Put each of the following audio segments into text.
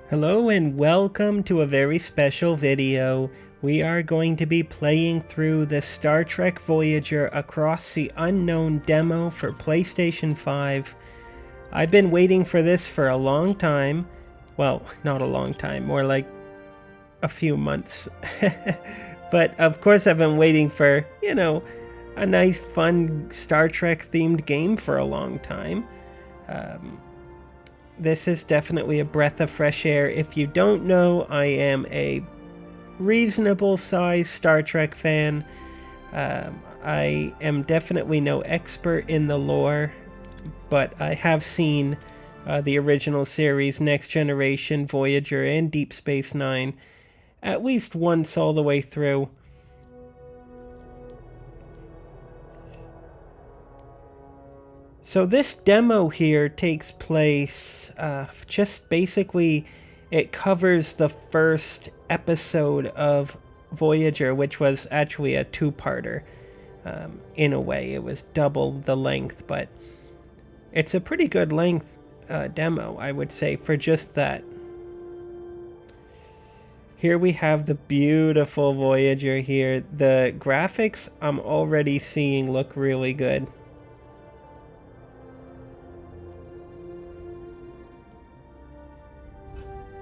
Hello and welcome to a very special video. We are going to be playing through the Star Trek Voyager Across the Unknown demo for PlayStation 5. I've been waiting for this for a long time. Well, not a long time, more like a few months. But of course I've been waiting for, a nice fun Star Trek themed game for a long time. This is definitely a breath of fresh air. If you don't know, I am a reasonable sized Star Trek fan. I am definitely no expert in the lore, but I have seen the original series, Next Generation, Voyager, and Deep Space Nine at least once all the way through. So this demo here takes place, just basically, it covers the first episode of Voyager, which was actually a two-parter. In a way, it was double the length, but it's a pretty good length demo, I would say, for just that. Here we have the beautiful Voyager here. The graphics I'm already seeing look really good.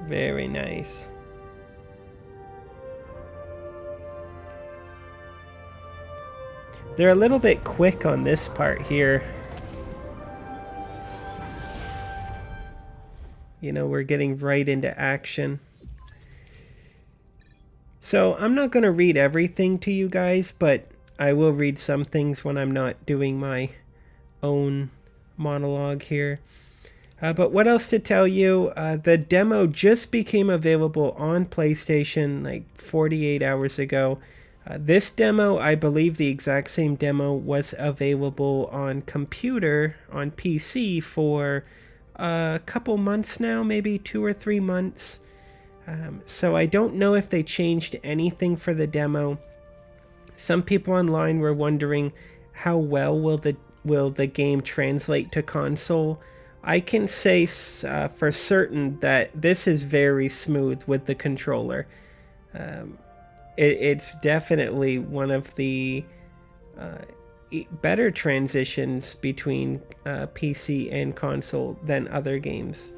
Very nice. They're a little bit quick on this part here. We're getting right into action. So I'm not going to read everything to you guys, but I will read some things when I'm not doing my own monologue here. But what else to tell you? The demo just became available on PlayStation like 48 hours ago. This demo, I believe the exact same demo, was available on computer, on PC, for a couple months now, maybe 2 or 3 months. So I don't know if they changed anything for the demo. Some people online were wondering how well will the game translate to console. I can say for certain that this is very smooth with the controller. It's definitely one of the better transitions between PC and console than other games.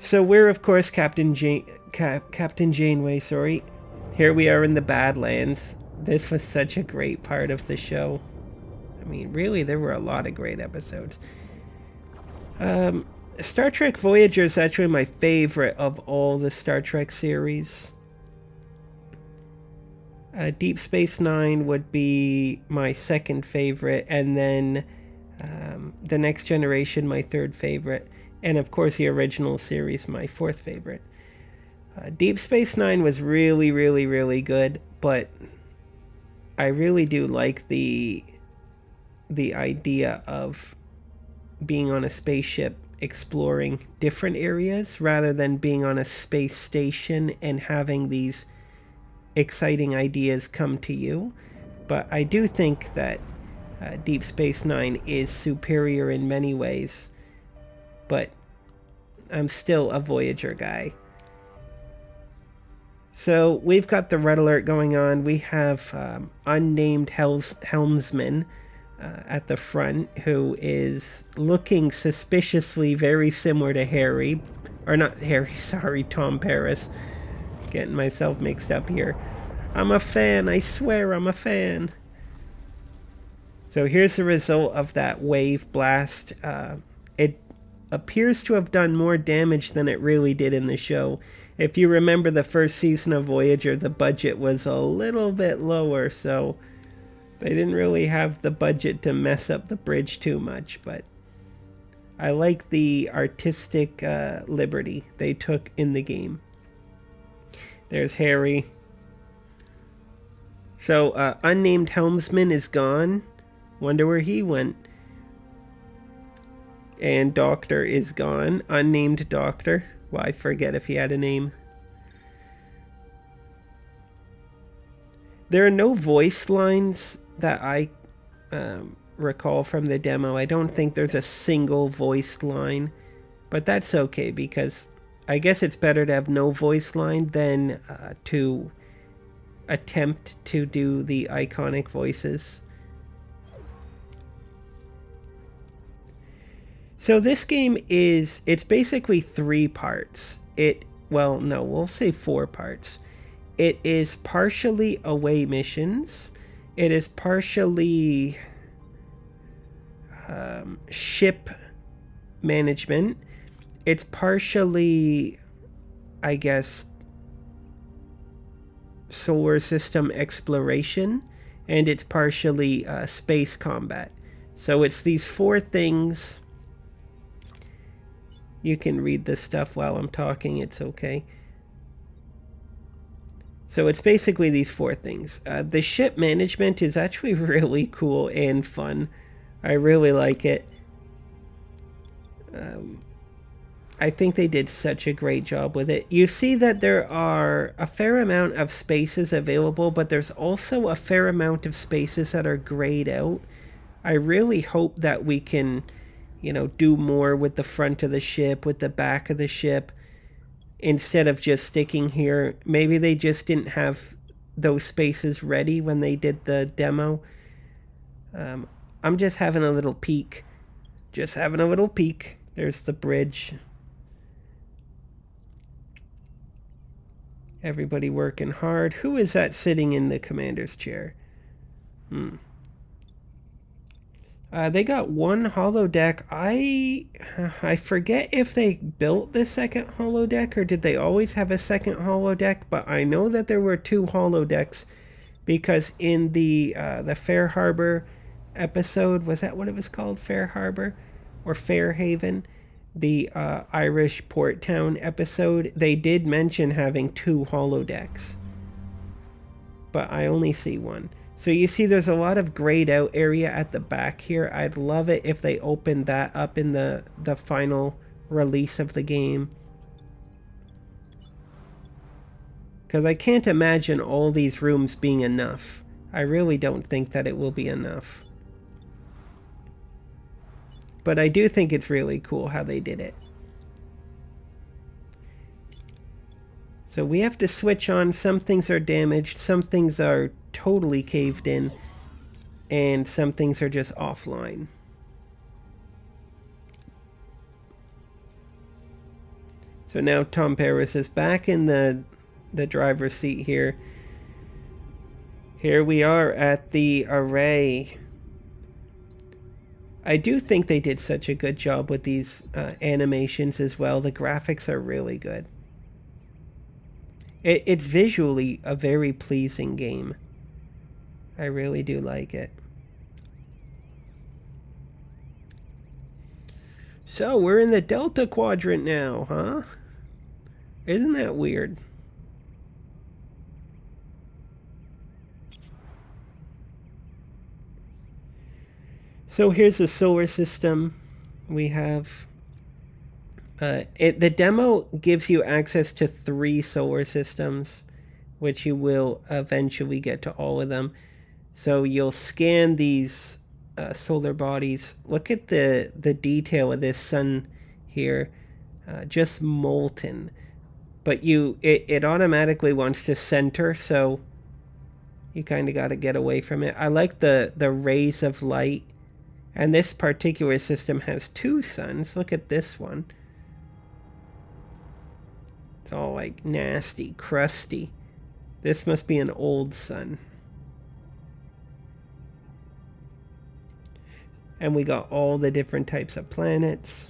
So we're, of course, Captain Janeway, sorry. Here we are in the Badlands. This was such a great part of the show. I mean, really, there were a lot of great episodes. Star Trek Voyager is actually my favorite of all the Star Trek series. Deep Space Nine would be my second favorite, and then The Next Generation, my third favorite, and of course the original series, my fourth favorite. Deep Space Nine was really, really, really good, but I really do like the idea of being on a spaceship exploring different areas rather than being on a space station and having these exciting ideas come to you. But I do think that Deep Space Nine is superior in many ways, but I'm still a Voyager guy. So we've got the red alert going on. We have unnamed helmsman at the front, who is looking suspiciously very similar to Harry. Or not Harry, sorry, Tom Paris. Getting myself mixed up here. I'm a fan, I swear I'm a fan. So here's the result of that wave blast. It appears to have done more damage than it really did in the show. If you remember the first season of Voyager, the budget was a little bit lower, so they didn't really have the budget to mess up the bridge too much, but I like the artistic liberty they took in the game. There's Harry. So, unnamed helmsman is gone. Wonder where he went. And Doctor is gone. Unnamed Doctor. Well, I forget if he had a name. There are no voice lines that I recall from the demo. I don't think there's a single voiced line. But that's okay, because I guess it's better to have no voice line than to attempt to do the iconic voices. So this game it's basically 3 parts. Well, no, we'll say 4 parts. It is partially away missions. It is partially ship management. It's partially, I guess, solar system exploration, and it's partially space combat. So it's these 4 things. You can read this stuff while I'm talking, it's okay. So it's basically these 4 things. The ship management is actually really cool and fun. I really like it. I think they did such a great job with it. You see that there are a fair amount of spaces available, but there's also a fair amount of spaces that are grayed out. I really hope that we can, do more with the front of the ship, with the back of the ship, instead of just sticking here. Maybe they just didn't have those spaces ready when they did the demo. I'm just having a little peek. There's the bridge. Everybody working hard. Who is that sitting in the commander's chair? They got 1 holodeck. I forget if they built the second holodeck or did they always have a second holodeck, but I know that there were 2 holodecks, because in the Fair Harbor episode, was that what it was called? Fair Harbor or Fairhaven? The Irish port town episode, they did mention having 2 holodecks, but I only see 1. So you see there's a lot of grayed out area at the back here. I'd love it if they opened that up in the final release of the game, because I can't imagine all these rooms being enough. I really don't think that it will be enough. But I do think it's really cool how they did it. So we have to switch on. Some things are damaged, some things are totally caved in, and some things are just offline. So now Tom Paris is back in the driver's seat here. Here we are at the array. I do think they did such a good job with these animations as well. The graphics are really good. It's visually a very pleasing game. I really do like it. So we're in the Delta Quadrant now, huh? Isn't that weird? So here's the solar system. We have the demo gives you access to 3 solar systems, which you will eventually get to all of them. So you'll scan these solar bodies. Look at the detail of this sun here, just molten. But it automatically wants to center, so you kind of got to get away from it. I like the rays of light. And this particular system has 2 suns. Look at this one. It's all like nasty, crusty. This must be an old sun. And we got all the different types of planets.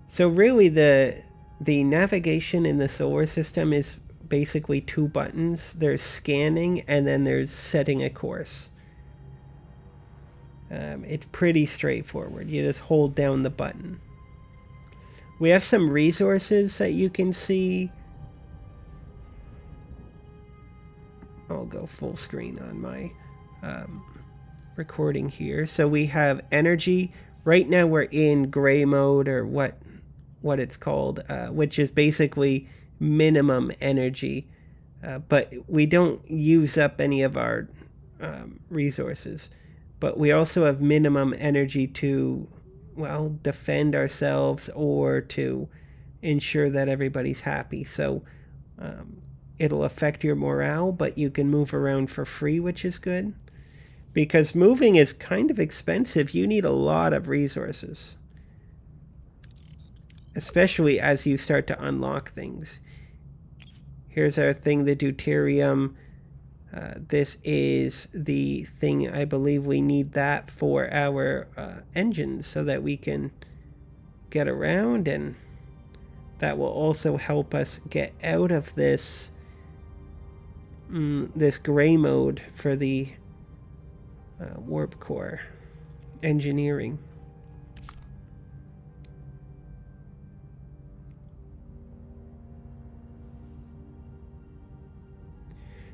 So really the navigation in the solar system is basically 2 buttons. There's scanning and then there's setting a course. It's pretty straightforward. You just hold down the button. We have some resources that you can see. I'll go full screen on my recording here. So we have energy. Right now we're in gray mode, or what it's called, which is basically minimum energy. but we don't use up any of our resources. But we also have minimum energy to, well, defend ourselves or to ensure that everybody's happy. So it'll affect your morale, but you can move around for free, which is good. Because moving is kind of expensive. You need a lot of resources, especially as you start to unlock things. Here's our thing, the deuterium. This is the thing, I believe we need that for our engines so that we can get around, and that will also help us get out of this this gray mode for the warp core engineering.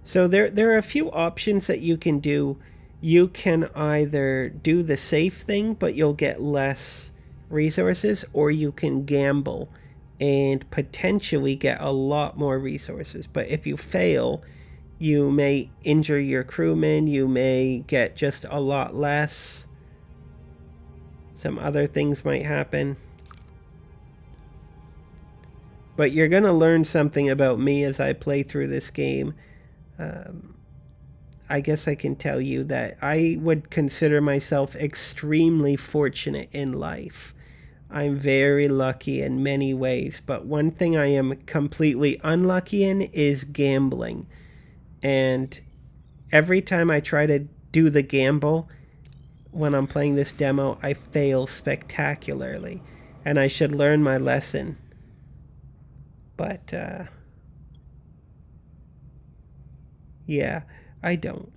So there are a few options that you can do. You can either do the safe thing, but you'll get less resources, or you can gamble and potentially get a lot more resources. But if you fail, you may injure your crewmen, you may get just a lot less. Some other things might happen. But you're going to learn something about me as I play through this game. I guess I can tell you that I would consider myself extremely fortunate in life. I'm very lucky in many ways, but one thing I am completely unlucky in is gambling. And every time I try to do the gamble when I'm playing this demo, I fail spectacularly. And I should learn my lesson. But, yeah, I don't.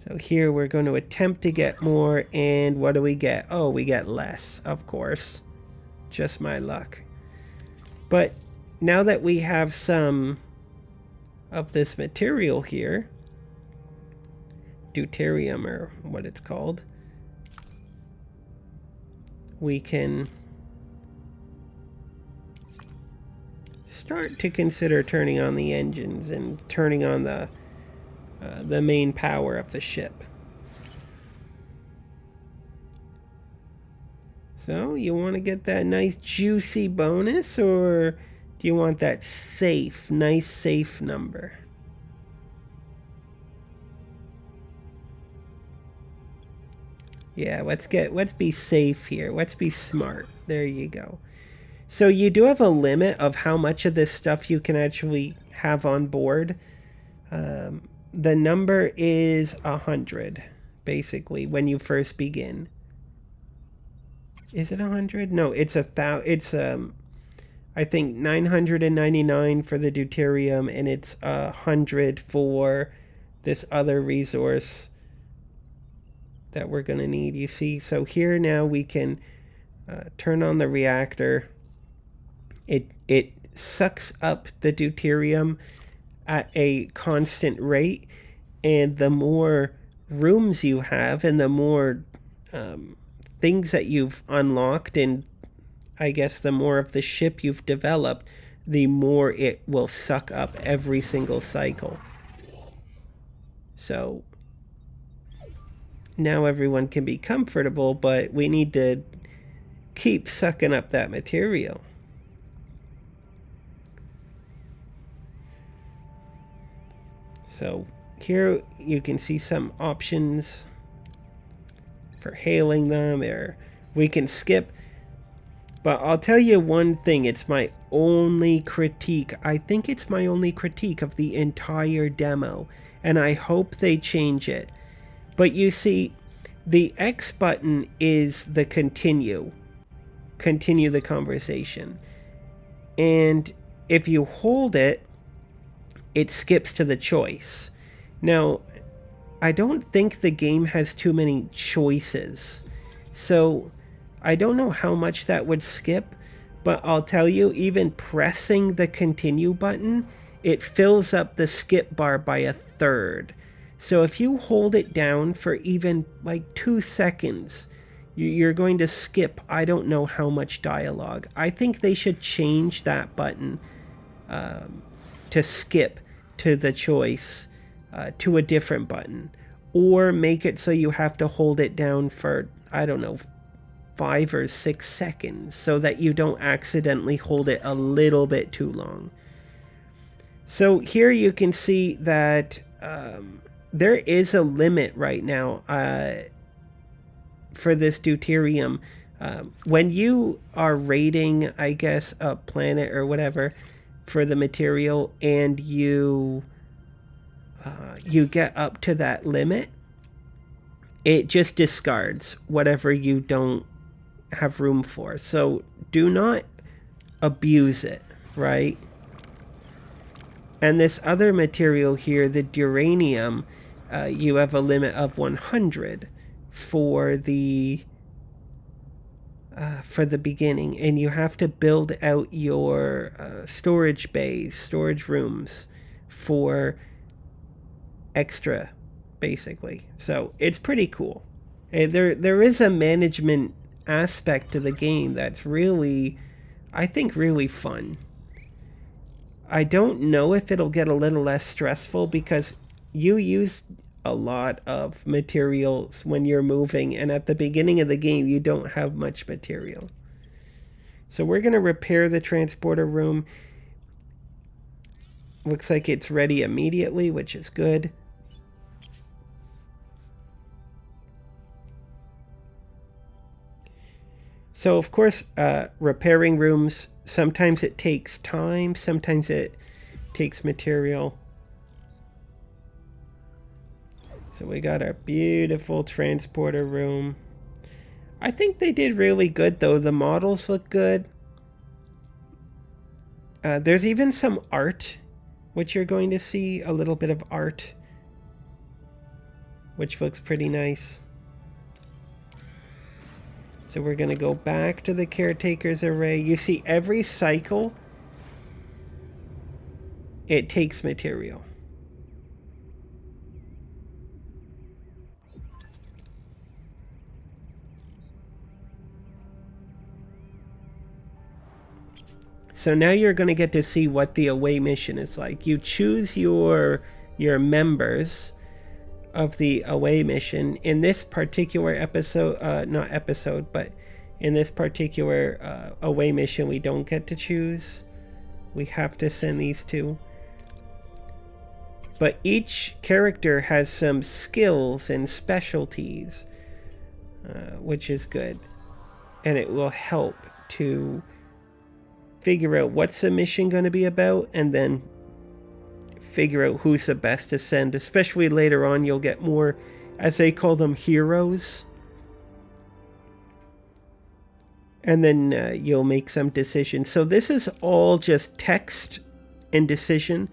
So here we're going to attempt to get more, and what do we get? Oh, we get less, of course. Just my luck. But now that we have some of this material here, deuterium or what it's called, we can start to consider turning on the engines and turning on the main power of the ship. So you want to get that nice juicy bonus, or do you want that safe, nice safe number? Yeah, let's be safe here. Let's be smart. There you go. So you do have a limit of how much of this stuff you can actually have on board. The number is 100, basically, when you first begin. Is it 100? No, it's I think 999 for the deuterium, and it's 100 for this other resource that we're gonna need. You see, so here now we can turn on the reactor. It sucks up the deuterium at a constant rate, and the more rooms you have and the more things that you've unlocked, and I guess the more of the ship you've developed, the more it will suck up every single cycle. So now everyone can be comfortable, but we need to keep sucking up that material. So here you can see some options for hailing them, or we can skip. But I'll tell you one thing, it's my only critique. I think it's my only critique of the entire demo, and I hope they change it. But you see, the X button is the continue the conversation. And if you hold it, it skips to the choice. Now, I don't think the game has too many choices. So I don't know how much that would skip, but I'll tell you, even pressing the continue button, it fills up the skip bar by 1/3. So if you hold it down for even like 2 seconds, you're going to skip I don't know how much dialogue. I think they should change that button to skip to the choice to a different button, or make it so you have to hold it down for, I don't know, 5 or 6 seconds so that you don't accidentally hold it a little bit too long. So here you can see that there is a limit right now for this deuterium. When you are rating, I guess, a planet or whatever for the material, and you get up to that limit, it just discards whatever you don't have room for. So do not abuse it, right? And this other material here, the duranium, you have a limit of 100 for the beginning, and you have to build out your storage bays, storage rooms for extra, basically. So it's pretty cool. And there is a management aspect to the game that's really, I think, really fun. I don't know if it'll get a little less stressful because you use a lot of materials when you're moving, and at the beginning of the game you don't have much material. So we're going to repair the transporter room. Looks like it's ready immediately, which is good. So of course, repairing rooms, sometimes it takes time, sometimes it takes material. So we got our beautiful transporter room. I think they did really good though. The models look good. There's even some art, which you're going to see, a little bit of art, which looks pretty nice. So we're going to go back to the caretaker's array. You see, every cycle, it takes material. So now you're going to get to see what the away mission is like. You choose your members of the away mission. In this particular episode, not episode, but in this particular away mission, we don't get to choose. We have to send these two. But each character has some skills and specialties, which is good. And it will help to figure out what's the mission going to be about, and then figure out who's the best to send. Especially later on, you'll get more, as they call them, heroes. And then you'll make some decisions. So this is all just text and decision.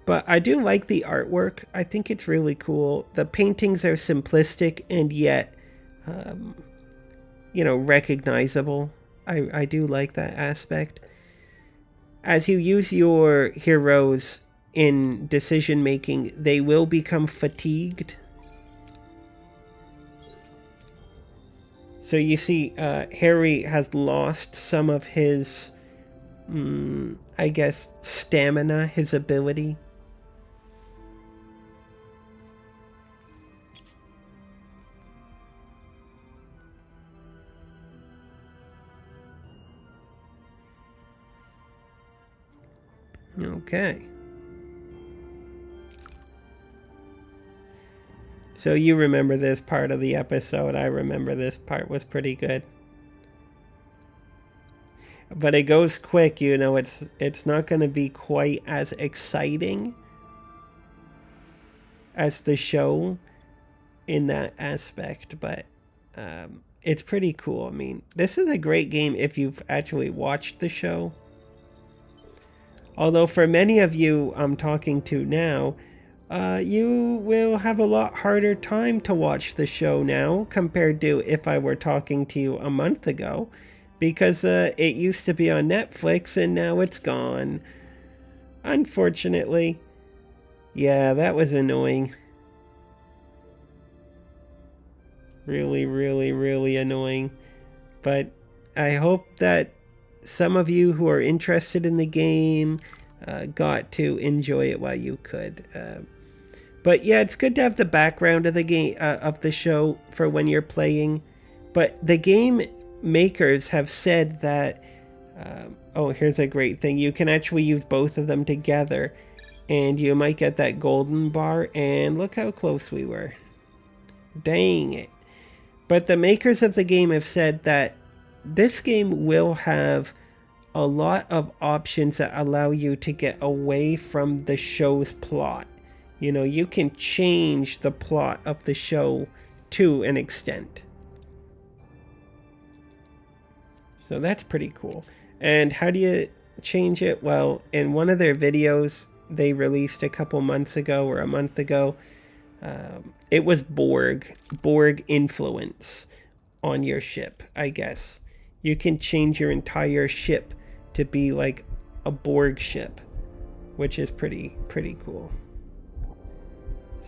But I do like the artwork. I think it's really cool. The paintings are simplistic and yet, recognizable. I do like that aspect. As you use your heroes in decision making, they will become fatigued. So you see, Harry has lost some of his, I guess, stamina, his ability. Okay. So you remember this part of the episode. I remember this part was pretty good. But it goes quick, it's not going to be quite as exciting as the show in that aspect, but it's pretty cool. I mean, this is a great game if you've actually watched the show. Although for many of you I'm talking to now, you will have a lot harder time to watch the show now compared to if I were talking to you a month ago, because it used to be on Netflix and now it's gone. Unfortunately. Yeah, that was annoying. Really, really, really annoying. But I hope that some of you who are interested in the game got to enjoy it while you could. But yeah, it's good to have the background of the game, of the show, for when you're playing. But the game makers have said that, oh, here's a great thing. You can actually use both of them together, and you might get that golden bar. And look how close we were. Dang it. But the makers of the game have said that this game will have a lot of options that allow you to get away from the show's plot. You know, you can change the plot of the show to an extent. So that's pretty cool. And how do you change it? Well, in one of their videos they released a couple months ago or a month ago, it was Borg influence on your ship, I guess. You can change your entire ship to be like a Borg ship, which is pretty cool.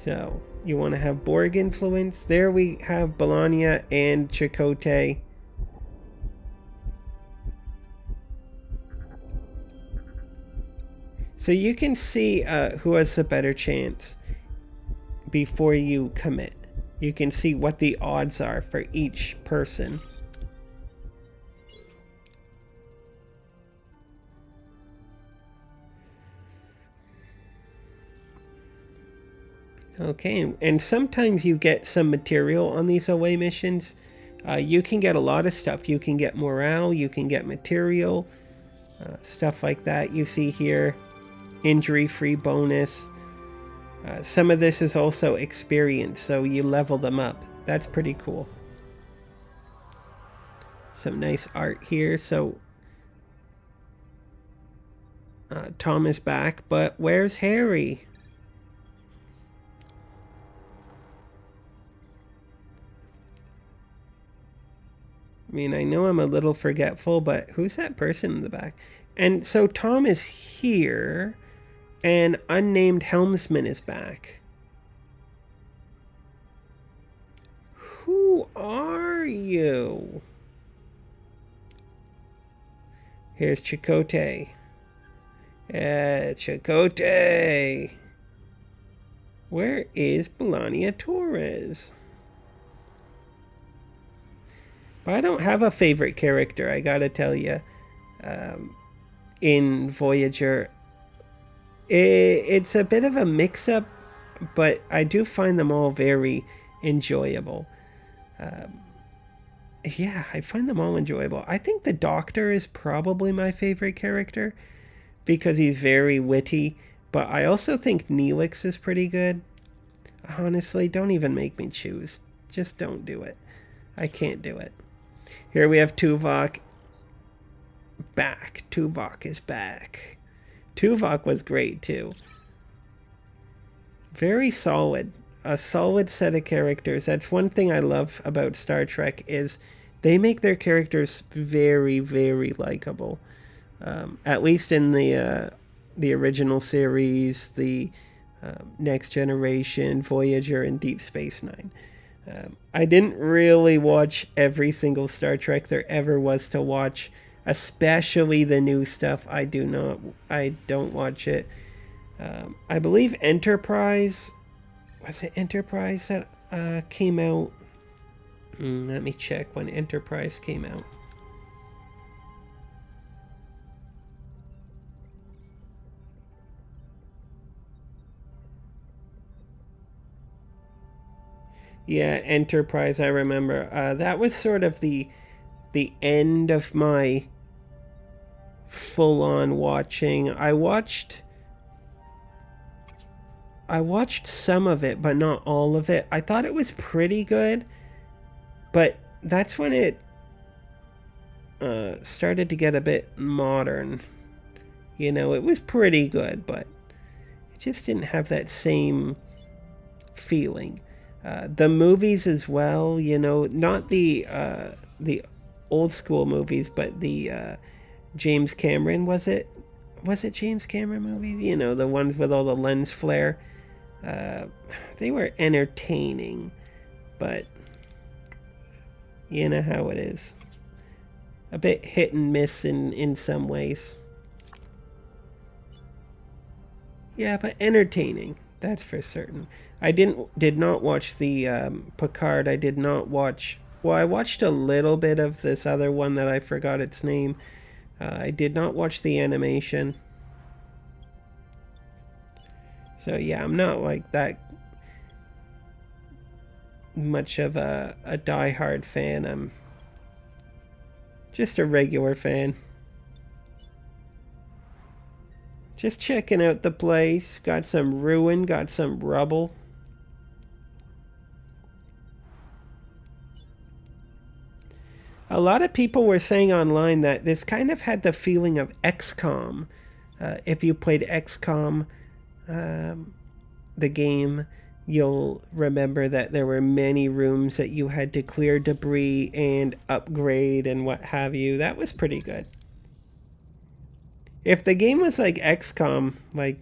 So you want to have Borg influence. There we have Bologna and Chakotay. So you can see who has a better chance before you commit. You can see what the odds are for each person. Okay, and sometimes you get some material on these away missions. You can get a lot of stuff. You can get morale, you can get material, stuff like that. You see here, injury-free bonus. Some of this is also experience, so you level them up. That's pretty cool. Some nice art here. So Tom is back, but where's Harry? I mean, I know I'm a little forgetful, but who's that person in the back? And so Tom is here, and unnamed helmsman is back. Who are you? Here's Chakotay. Chakotay. Where is Bologna Torres? But I don't have a favorite character, I gotta tell you. In Voyager, it's a bit of a mix-up, but I do find them all very enjoyable. Yeah, I find them all enjoyable. I think the Doctor is probably my favorite character because he's very witty, but I also think Neelix is pretty good. Honestly, don't even make me choose. Just don't do it. I can't do it. Here we have Tuvok back. Tuvok is back. Tuvok was great too. Very solid. A solid set of characters. That's one thing I love about Star Trek is they make their characters very, very likable. At least in the original series, the Next Generation, Voyager, and Deep Space Nine. I didn't really watch every single Star Trek there ever was to watch, especially the new stuff. I don't watch it. I believe Enterprise, was it Enterprise that came out? Let me check when Enterprise came out. Yeah, Enterprise, I remember. That was sort of the end of my full-on watching. I watched some of it, but not all of it. I thought it was pretty good, but that's when it started to get a bit modern. You know, it was pretty good, but it just didn't have that same feeling. The movies as well, you know, not the old school movies, but the James Cameron, was it James Cameron movies? You know, the ones with all the lens flare. They were entertaining, but you know how it is. A bit hit and miss in some ways. Yeah, but entertaining. That's for certain. I did not watch the Picard. I did not watch. Well, I watched a little bit of this other one that I forgot its name. I did not watch the animation. So yeah, I'm not like that much of a diehard fan. I'm just a regular fan. Just checking out the place. Got some ruin, got some rubble. A lot of people were saying online that this kind of had the feeling of XCOM. If you played XCOM, the game, you'll remember that there were many rooms that you had to clear debris and upgrade and what have you. That was pretty good. If the game was like XCOM, like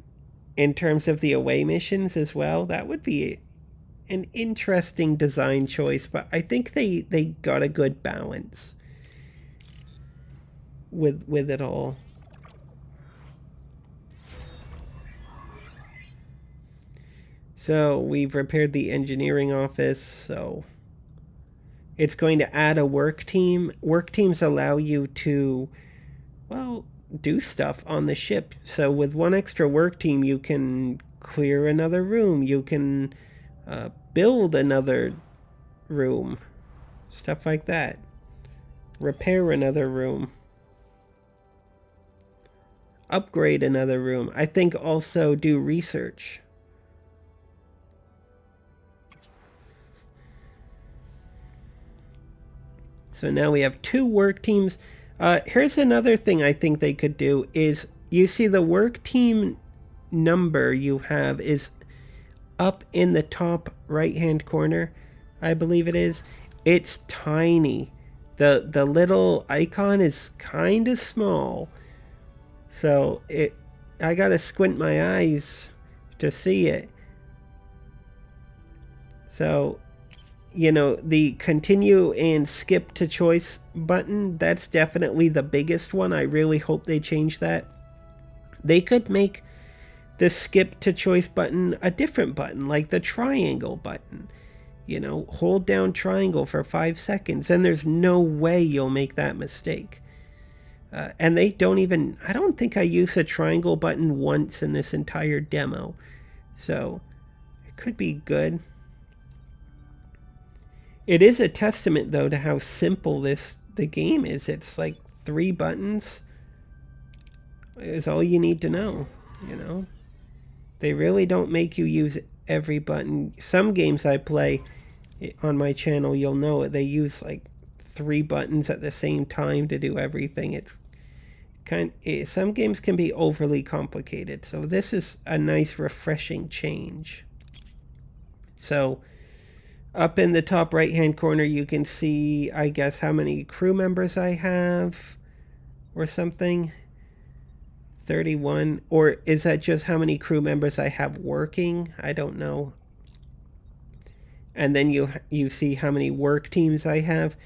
in terms of the away missions as well, that would be an interesting design choice, but I think they got a good balance with it all. So we've repaired the engineering office, so it's going to add a work team. Work teams allow you to, well, do stuff on the ship. So with one extra work team, you can clear another room. You can build another room. Stuff like that. Repair another room. Upgrade another room. I think also do research. So now we have 2 work teams. Here's another thing I think they could do is, you see the work team number you have is up in the top right hand corner, I believe it is. It's tiny. The little icon is kind of small. So I gotta squint my eyes to see it. So, you know, the continue and skip to choice button, that's definitely the biggest one. I really hope they change that. They could make the skip to choice button a different button, like the triangle button. You know, hold down triangle for 5 seconds, and there's no way you'll make that mistake. And they don't even, I don't think I used the triangle button once in this entire demo. So, it could be good. It is a testament, though, to how simple the game is. It's like 3 buttons is all you need to know, you know? They really don't make you use every button. Some games I play on my channel, you'll know it, they use like 3 buttons at the same time to do everything. It's some games can be overly complicated, so this is a nice, refreshing change. So, up in the top right hand corner, you can see, I guess, how many crew members I have or something. 31. Or is that just how many crew members I have working? I don't know. And then you see how many work teams I have.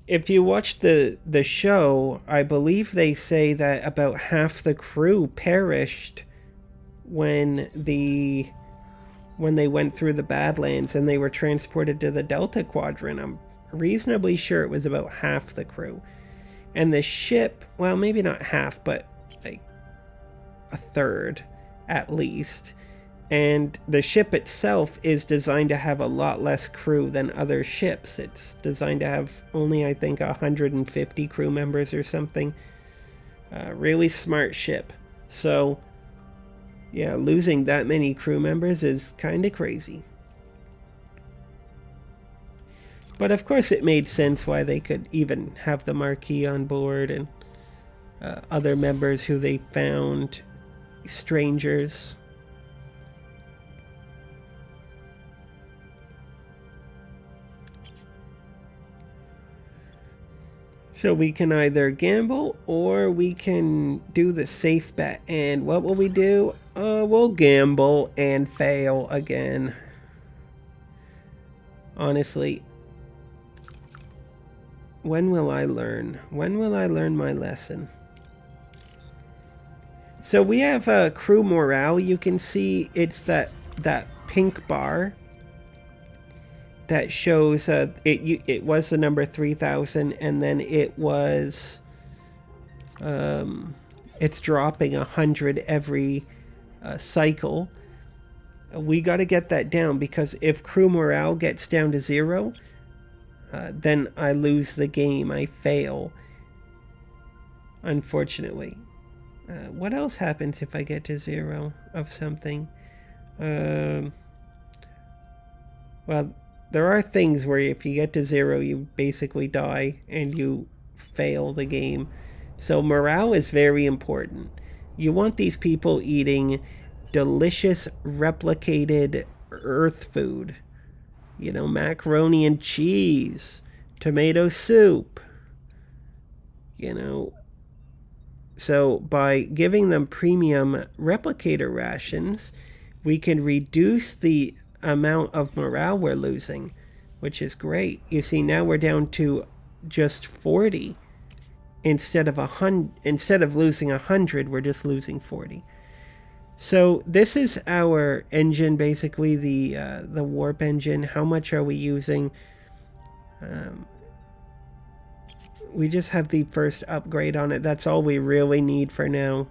If you watch the show, I believe they say that about half the crew perished when they went through the Badlands and they were transported to the Delta Quadrant. I'm reasonably sure it was about half the crew. And the ship, well, maybe not half, but like a third at least. And the ship itself is designed to have a lot less crew than other ships. It's designed to have only, I think, 150 crew members or something. Really smart ship. So, yeah, losing that many crew members is kind of crazy. But of course it made sense why they could even have the Maquis on board and other members who they found, strangers. So we can either gamble or we can do the safe bet. And what will we do? We'll gamble and fail again. Honestly, when will I learn? When will I learn my lesson? So we have crew morale. You can see it's that pink bar that shows it was the number 3,000, and then it was it's dropping 100 every cycle. We got to get that down, because if crew morale gets down to 0, then I lose the game. I fail, unfortunately. What else happens if I get to 0 of something? Well, there are things where if you get to 0, you basically die and you fail the game. So morale is very important. You want these people eating delicious replicated Earth food. You know, macaroni and cheese, tomato soup. You know, so by giving them premium replicator rations, we can reduce the amount of morale we're losing, which is great. You see, now we're down to just 40 instead of 100. Instead of losing 100, we're just losing 40. So this is our engine, basically the warp engine. How much are we using? We just have the first upgrade on it. That's all we really need for now.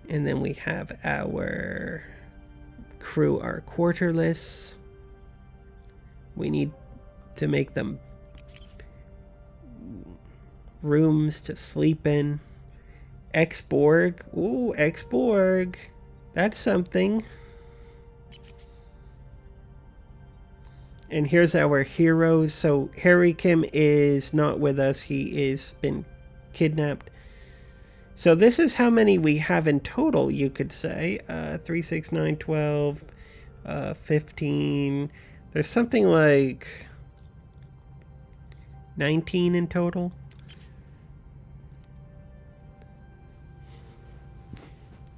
And then we have our crew are quarterless. We need to make them rooms to sleep in. X-Borg. Ooh, X-Borg. That's something. And here's our heroes. So Harry Kim is not with us. He is been kidnapped. So this is how many we have in total, you could say. 3, 6, 9, 12, 15. There's something like 19 in total.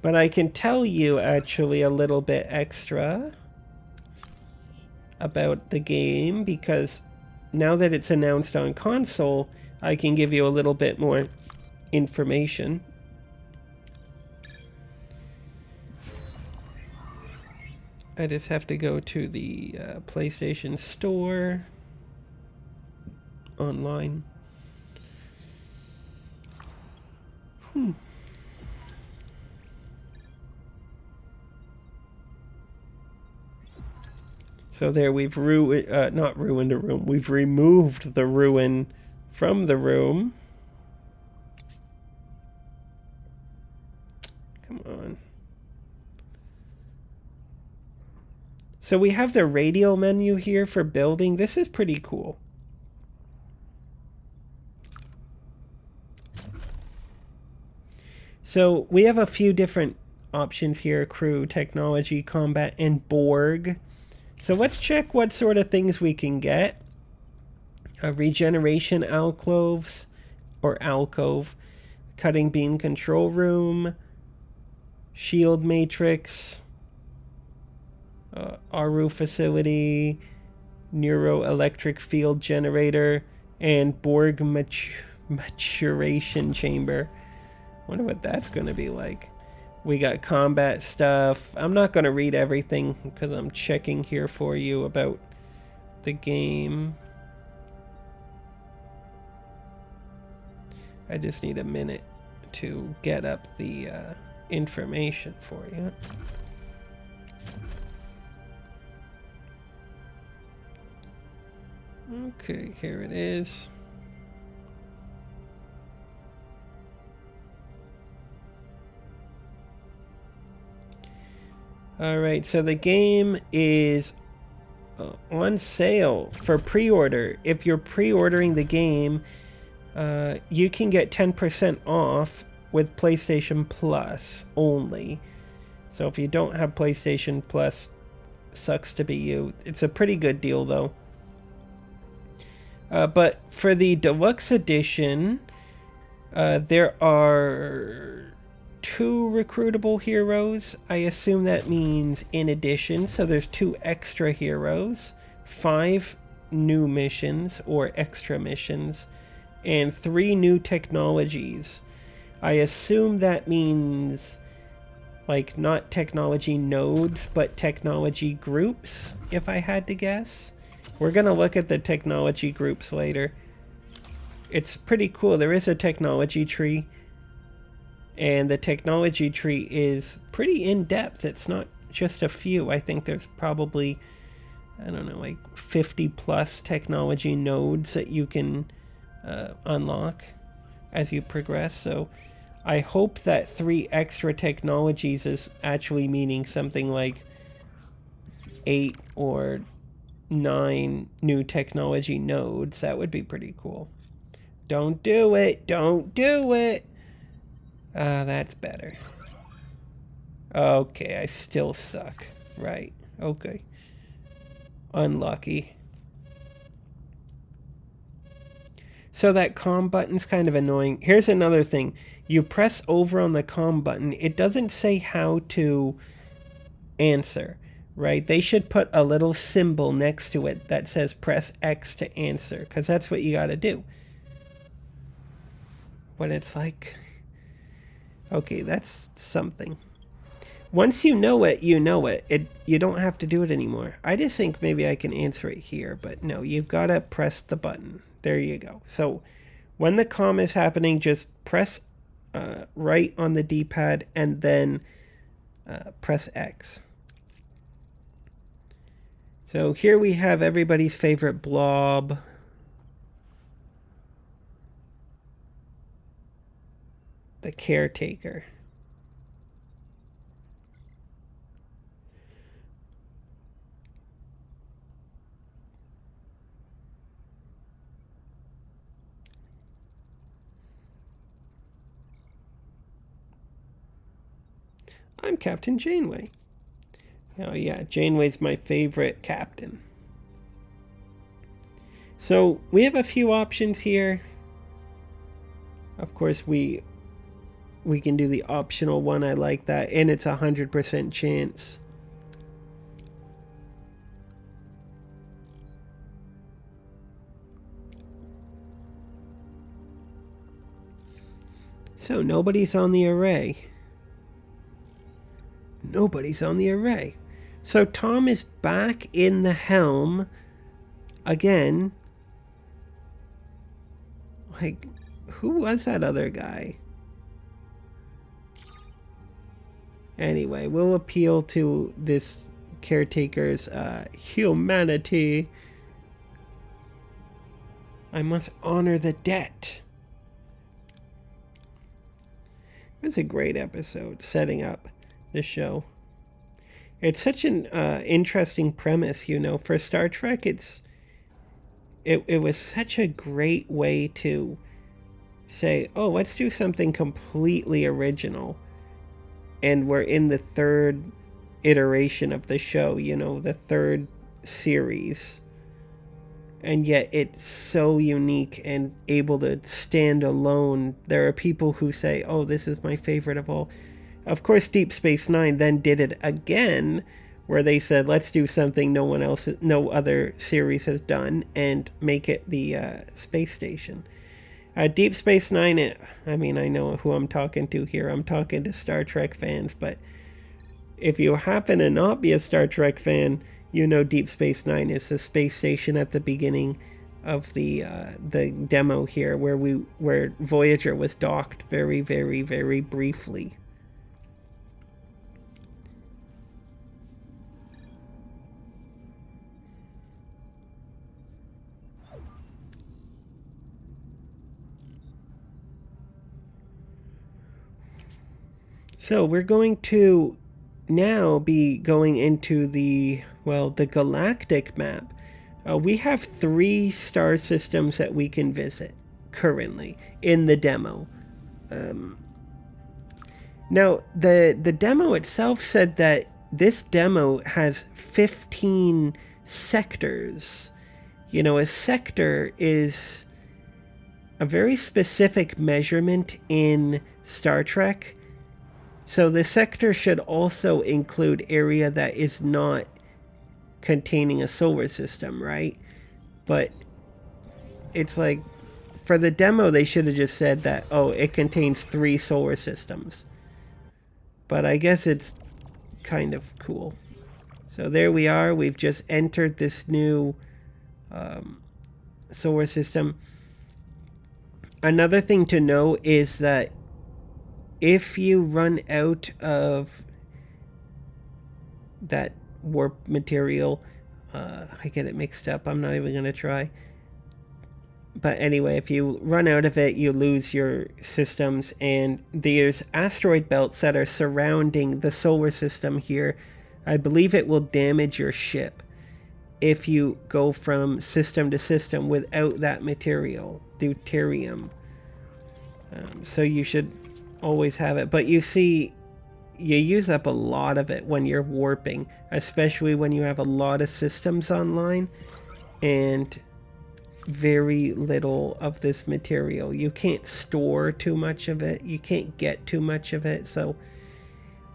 But I can tell you actually a little bit extra about the game, because now that it's announced on console, I can give you a little bit more information. I just have to go to the PlayStation Store online. So there, we've not ruined a room. We've removed the ruin from the room. Come on. So we have the radio menu here for building. This is pretty cool. So we have a few different options here: crew, technology, combat, and Borg. So let's check what sort of things we can get. Regeneration alcoves, or alcove, cutting beam control room, shield matrix, RU facility, neuroelectric field generator, and Borg maturation chamber. Wonder what that's going to be like. We got combat stuff. I'm not going to read everything because I'm checking here for you about the game. I just need a minute to get up the information for you. Okay, here it is. Alright, so the game is on sale for pre-order. If you're pre-ordering the game, you can get 10% off with PlayStation Plus only. So if you don't have PlayStation Plus, sucks to be you. It's a pretty good deal though. But for the deluxe edition, there are 2 recruitable heroes. I assume that means in addition. So there's 2 extra heroes, 5 new missions or extra missions, and 3 new technologies. I assume that means, like, not technology nodes, but technology groups, if I had to guess. We're going to look at the technology groups later. It's pretty cool. There is a technology tree, and the technology tree is pretty in-depth. It's not just a few. I think there's probably, I don't know, like 50 plus technology nodes that you can unlock as you progress. So I hope that 3 extra technologies is actually meaning something like 8 or 9 new technology nodes. That would be pretty cool. Don't do it! Don't do it! That's better. Okay, I still suck. Right. Okay. Unlucky. So that COM button's kind of annoying. Here's another thing. You press over on the COM button. It doesn't say how to answer, right? They should put a little symbol next to it that says press X to answer, because that's what you gotta do. But it's like... Okay, that's something. Once you know it, you know it. You don't have to do it anymore. I just think maybe I can answer it here, but no, you've got to press the button. There you go. So when the COM is happening, just press right on the D-pad and then press X. So here we have everybody's favorite blob. The caretaker. I'm Captain Janeway. Oh yeah, Janeway's my favorite captain. So we have a few options here. Of course, we can do the optional one. I like that, and it's 100% chance. So nobody's on the array. Nobody's on the array. So Tom is back in the helm again. Like, who was that other guy? Anyway, we'll appeal to this caretaker's humanity. I must honor the debt. It was a great episode setting up the show. It's such an interesting premise, you know. For Star Trek, it was such a great way to say, oh, let's do something completely original. And we're in the 3rd iteration of the show, you know, the 3rd series. And yet it's so unique and able to stand alone. There are people who say, oh, this is my favorite of all. Of course, Deep Space Nine then did it again, where they said, let's do something no other series has done, and make it the space station. Deep Space Nine, I mean, I know who I'm talking to here. I'm talking to Star Trek fans, but if you happen to not be a Star Trek fan, you know Deep Space Nine is the space station at the beginning of the demo here, where Voyager was docked very, very, very briefly. So we're going to now be going into the galactic map. We have 3 star systems that we can visit currently in the demo. Now, the demo itself said that this demo has 15 sectors. You know, a sector is a very specific measurement in Star Trek. So the sector should also include area that is not containing a solar system, right? But it's like for the demo, they should have just said that, oh, it contains 3 solar systems. But I guess it's kind of cool. So there we are. We've just entered this new solar system. Another thing to know is that if you run out of that warp material, I get it mixed up. I'm not even going to try. But anyway, if you run out of it, you lose your systems. And there's asteroid belts that are surrounding the solar system here. I believe it will damage your ship if you go from system to system without that material, deuterium. So you should always have it. But you see, you use up a lot of it when you're warping, especially when you have a lot of systems online and very little of this material. You can't store too much of it. You can't get too much of it. So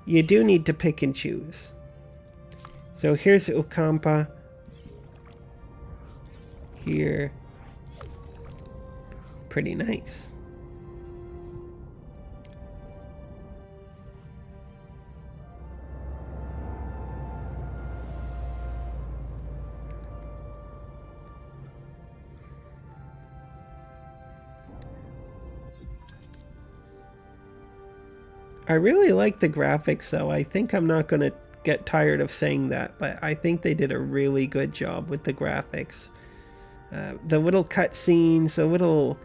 you do need to pick and choose. So here's Ocampa. Here. Pretty nice. I really like the graphics though. I think I'm not going to get tired of saying that, but I think they did a really good job with the graphics. The little cutscenes, the little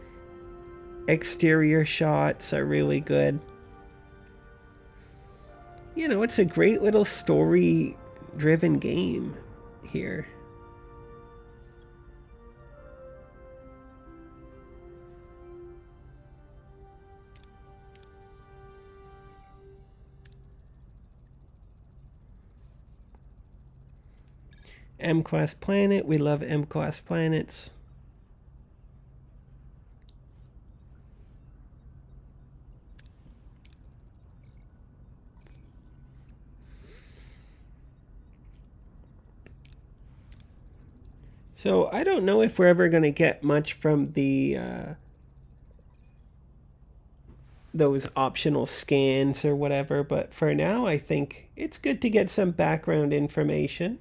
exterior shots are really good. You know, it's a great little story-driven game here. M-class planet. We love M-class planets. So I don't know if we're ever going to get much from the those optional scans or whatever, but for now I think it's good to get some background information.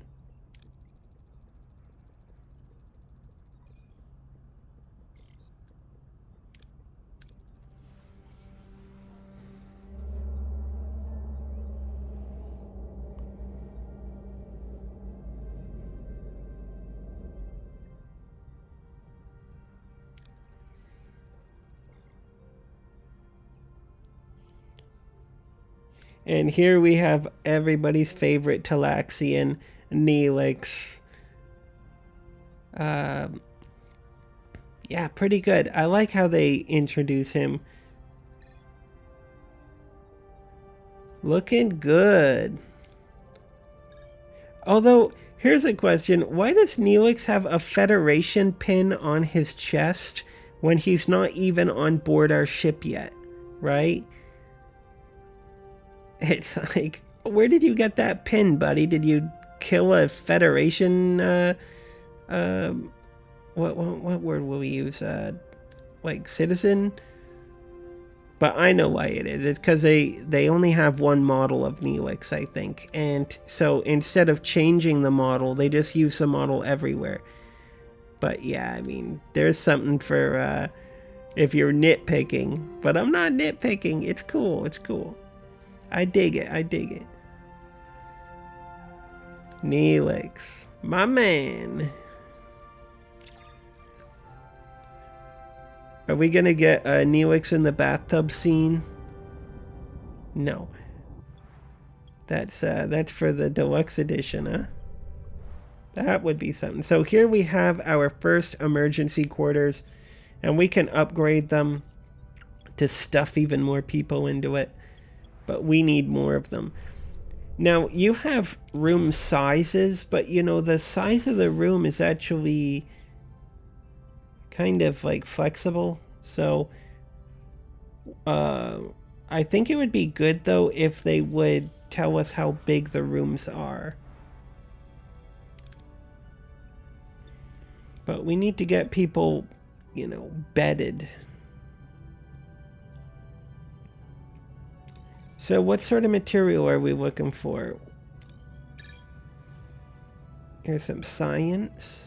And here we have everybody's favorite Talaxian, Neelix. Yeah, pretty good. I like how they introduce him. Looking good. Although, here's a question. Why does Neelix have a Federation pin on his chest when he's not even on board our ship yet? Right? It's like, where did you get that pin, buddy? Did you kill a Federation, what word will we use? Like citizen? But I know why it is. It's because they only have one model of Neelix, I think. And so instead of changing the model, they just use the model everywhere. But yeah, I mean, there's something for, if you're nitpicking. But I'm not nitpicking. It's cool. It's cool. I dig it. I dig it. Neelix. My man. Are we going to get a Neelix in the bathtub scene? No. That's for the deluxe edition, huh? That would be something. So here we have our first emergency quarters. And we can upgrade them to stuff even more people into it. But we need more of them. Now, you have room sizes, but you know, the size of the room is actually kind of like flexible. So, I think it would be good though if they would tell us how big the rooms are. But we need to get people you know, bedded. So what sort of material are we looking for? Here's some science.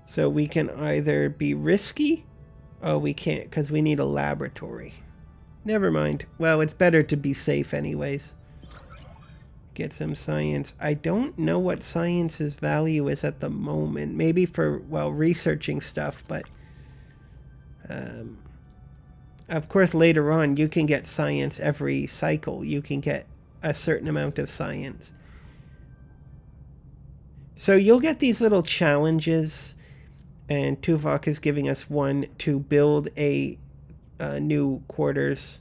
So we can either be risky. Oh, we can't because we need a laboratory. Never mind. Well, it's better to be safe anyways. Get some science. I don't know what science's value is at the moment. Maybe for, well, researching stuff, but of course later on you can get science every cycle. You can get a certain amount of science. So you'll get these little challenges, and Tuvok is giving us one to build a new quarters,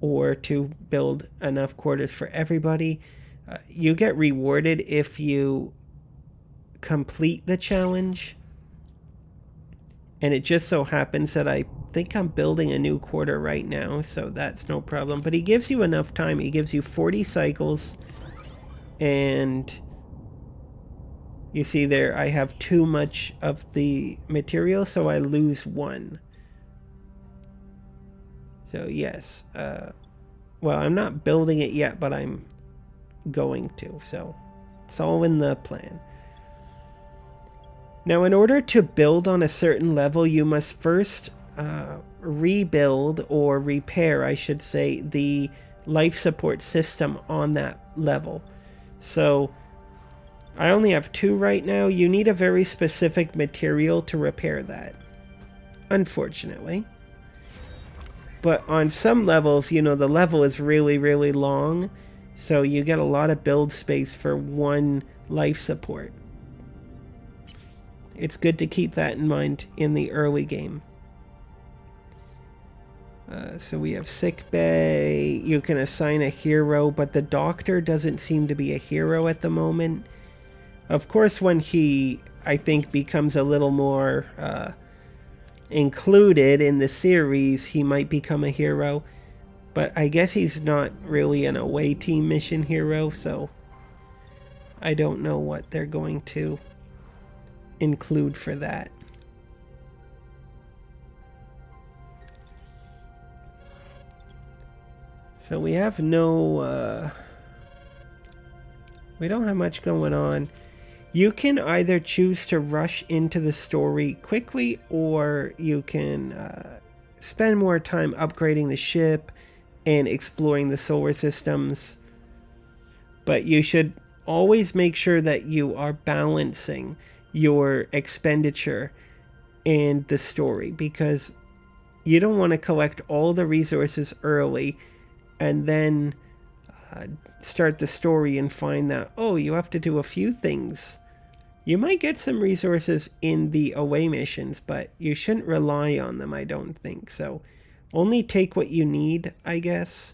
or to build enough quarters for everybody. You get rewarded if you complete the challenge. And it just so happens that I think I'm building a new quarter right now, so that's no problem. But he gives you enough time. He gives you 40 cycles. And you see there, I have too much of the material, so I lose one. So yes, well, I'm not building it yet, but I'm going to, so it's all in the plan. Now, in order to build on a certain level, you must first rebuild, or repair, I should say, the life support system on that level. So I only have 2 right now. You need a very specific material to repair that, unfortunately. But on some levels, you know, the level is really, really long, so you get a lot of build space for one life support. It's good to keep that in mind in the early game. So we have sick bay. You can assign a hero, but the doctor doesn't seem to be a hero at the moment. Of course, when he, I think, becomes a little more included in the series, he might become a hero. But I guess he's not really an away team mission hero, so I don't know what they're going to include for that. So we have no, we don't have much going on. You can either choose to rush into the story quickly, or you can spend more time upgrading the ship and exploring the solar systems. But you should always make sure that you are balancing your expenditure and the story, because you don't want to collect all the resources early and then start the story and find that, oh, you have to do a few things. You might get some resources in the away missions, but you shouldn't rely on them, I don't think. So only take what you need, I guess,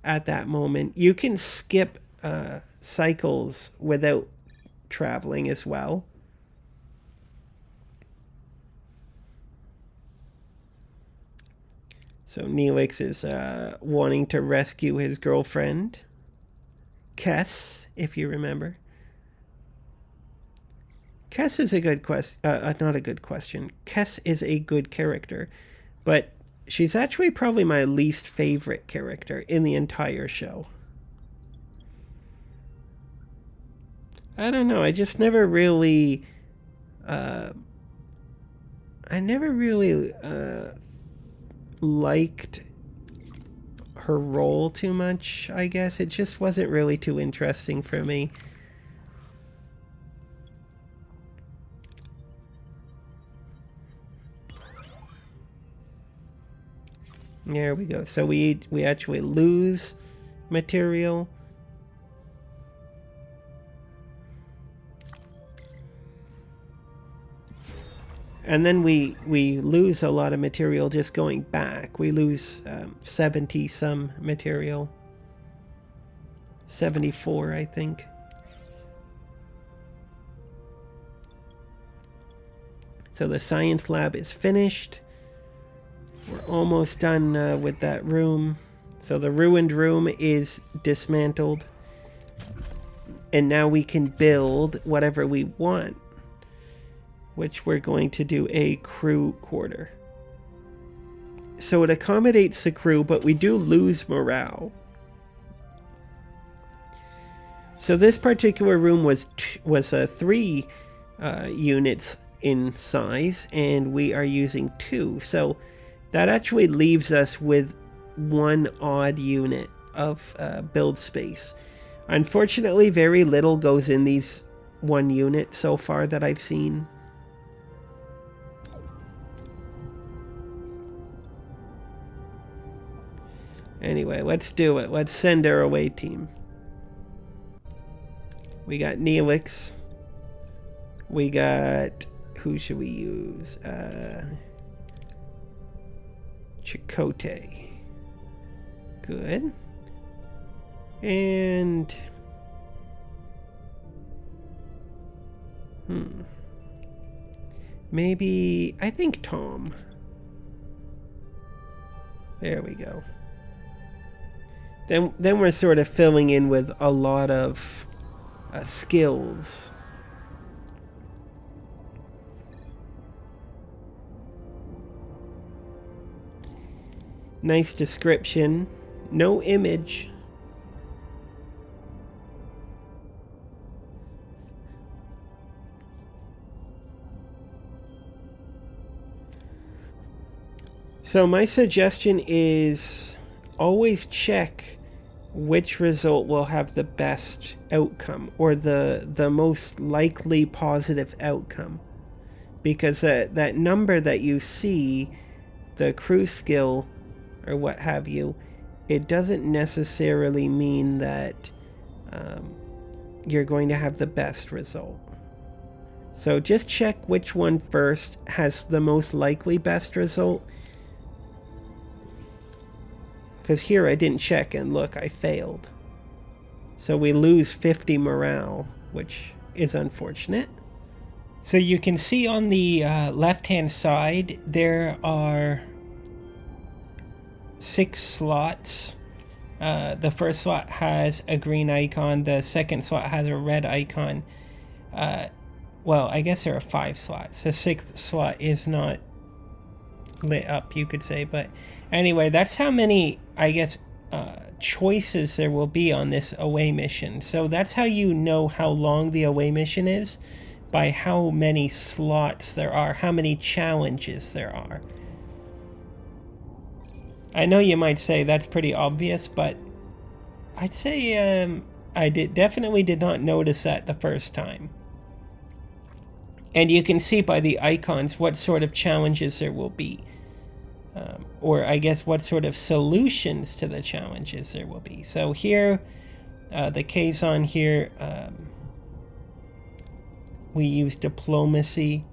at that moment. You can skip cycles without traveling as well. So Neelix is wanting to rescue his girlfriend, Kess, if you remember. Kess is a good question. Not a good question. Kess is a good character, but she's actually probably my least favorite character in the entire show. I don't know. I just never really... liked her role too much, I guess. It just wasn't really too interesting for me. There we go. So we actually lose material. And then we lose a lot of material just going back. We lose 70 some material. 74, I think. So the science lab is finished. We're almost done with that room. So the ruined room is dismantled. And now we can build whatever we want. which we're going to do a crew quarter. So it accommodates the crew, but we do lose morale. So this particular room was 3 units in size, and we are using 2. So that actually leaves us with 1 odd unit of build space. Unfortunately, very little goes in these 1 unit so far that I've seen. Anyway, let's do it. Let's send our away team. We got Neelix. We got... Who should we use? Chakotay. Good. And... Maybe... I think Tom. There we go. Then we're sort of filling in with a lot of skills. Nice description. No image. So my suggestion is always check which result will have the best outcome, or the most likely positive outcome, because that number that you see, the crew skill or what have you, it doesn't necessarily mean that you're going to have the best result. So just check which one first has the most likely best result. Because here I didn't check, and look, I failed. So we lose 50 morale, which is unfortunate. So you can see on the left-hand side, there are 6 slots. The first slot has a green icon. The second slot has a red icon. Well, I guess there are 5 slots. The 6th slot is not lit up, you could say, but anyway, that's how many, I guess, choices there will be on this away mission. So that's how you know how long the away mission is, by how many slots there are, how many challenges there are. I know you might say that's pretty obvious, but I'd say I definitely did not notice that the first time. And you can see by the icons what sort of challenges there will be. Or I guess what sort of solutions to the challenges there will be. So here, the Kazon here, we use diplomacy.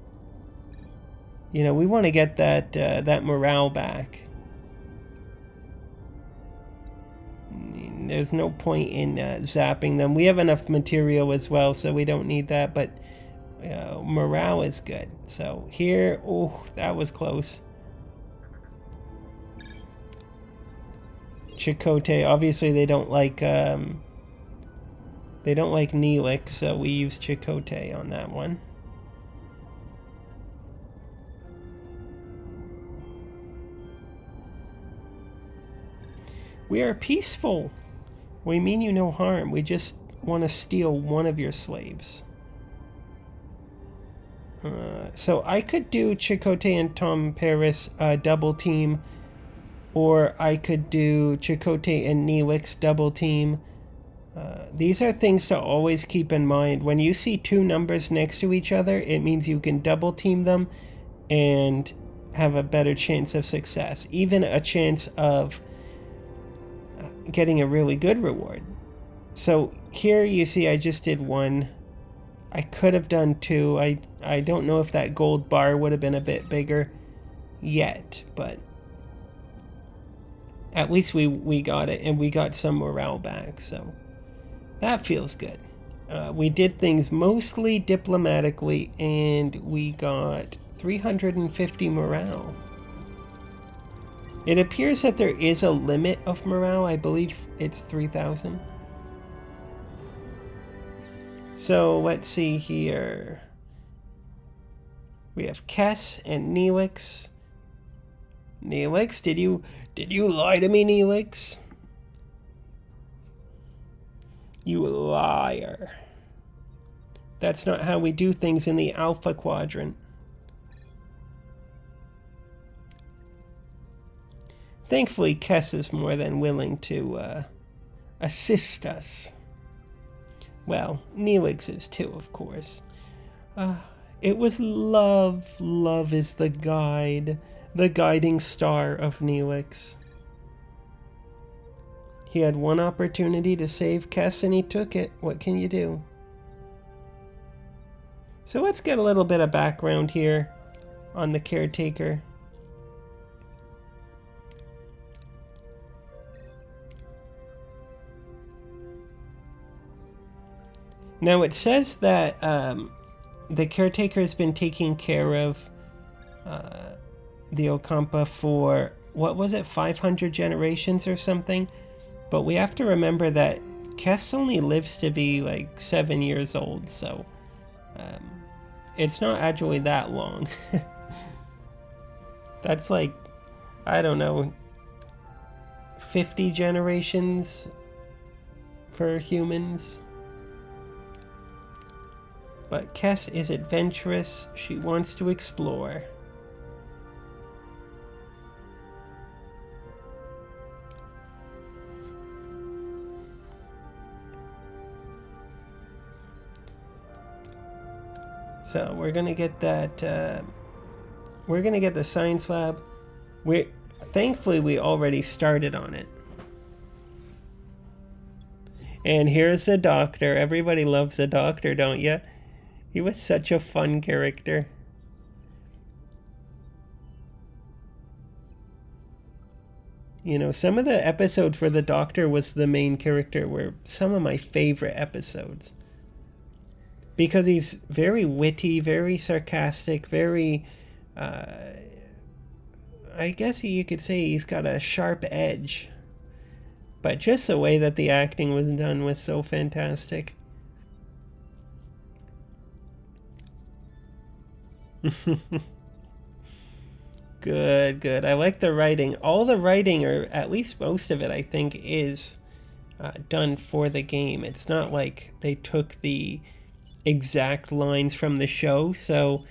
You know, we want to get that morale back. There's no point in zapping them. We have enough material as well, so we don't need that, but morale is good. So here, oh, that was close. Chakotay, obviously they don't like Neelix, so we use Chakotay on that one. We are peaceful. We mean you no harm. We just want to steal one of your slaves. So I could do Chakotay and Tom Paris double team, or I could do Chakotay and Neelix double team. These are things to always keep in mind. When you see 2 numbers next to each other, it means you can double team them and have a better chance of success. Even a chance of getting a really good reward. So here you see I just did 1. I could have done 2. I don't know if that gold bar would have been a bit bigger yet, but at least we got it, and we got some morale back, so that feels good. We did things mostly diplomatically, and we got 350 morale. It appears that there is a limit of morale. I believe it's 3,000. So let's see here. We have Kess and Neelix. Neelix, did you lie to me, Neelix? You liar. That's not how we do things in the Alpha Quadrant. Thankfully, Kess is more than willing to assist us. Well, Neelix is too, of course. It was love. Love is the guide, the guiding star of Neelix. He had one opportunity to save Kess and he took it. What can you do? So let's get a little bit of background here on the caretaker. Now it says that the caretaker has been taking care of the Ocampa for, what was it, 500 generations or something? But we have to remember that Kess only lives to be like 7 years old, so it's not actually that long. That's like, I don't know, 50 generations for humans. But Kess is adventurous. She wants to explore. So we're gonna get that. We're gonna get the science lab. Thankfully we already started on it. And here's the doctor. Everybody loves the doctor, don't you? He was such a fun character. You know, some of the episodes where the Doctor was the main character were some of my favorite episodes. Because he's very witty, very sarcastic, very... I guess you could say he's got a sharp edge. But just the way that the acting was done was so fantastic. Good, good. I like the writing. All the writing, or at least most of it, I think, is done for the game. It's not like they took the exact lines from the show, so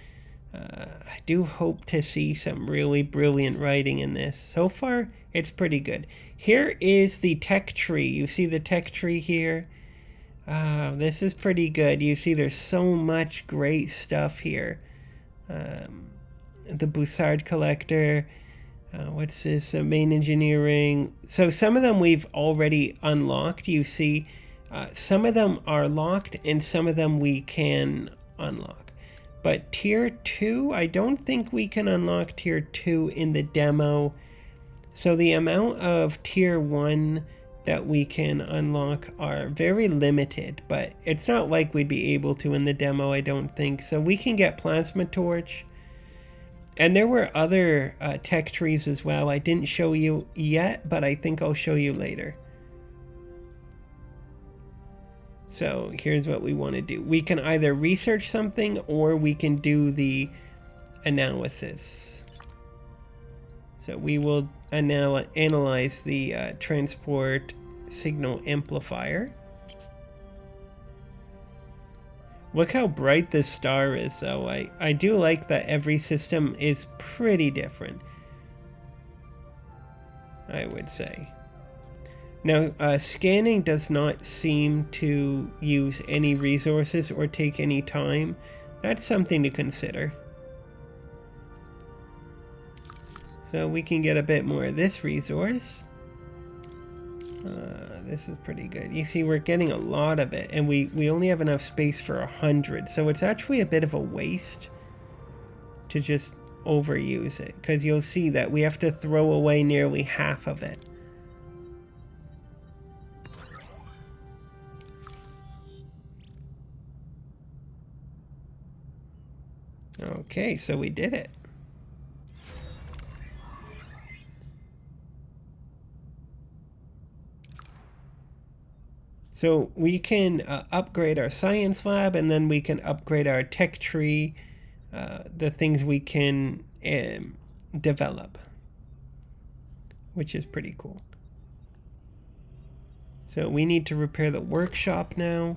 I do hope to see some really brilliant writing in this. So far, it's pretty good. Here is the tech tree. You see the tech tree here? This is pretty good. You see there's so much great stuff here. The Bussard collector, what's this, main engineering. So some of them we've already unlocked. You see, some of them are locked and some of them we can unlock. But tier 2, I don't think we can unlock tier 2 in the demo. So the amount of tier 1 that we can unlock are very limited, but it's not like we'd be able to in the demo, I don't think. So we can get Plasma Torch. And there were other tech trees as well. I didn't show you yet, but I think I'll show you later. So here's what we want to do. We can either research something or we can do the analysis. So we will analyze the transport signal amplifier. Look how bright this star is, though. I do like that every system is pretty different, I would say. Now, scanning does not seem to use any resources or take any time. That's something to consider. So we can get a bit more of this resource. This is pretty good. You see, we're getting a lot of it, and we only have enough space for 100, so it's actually a bit of a waste to just overuse it, because you'll see that we have to throw away nearly half of it. Okay, so we did it. So we can upgrade our science lab, and then we can upgrade our tech tree. the things we can develop, which is pretty cool. So we need to repair the workshop now.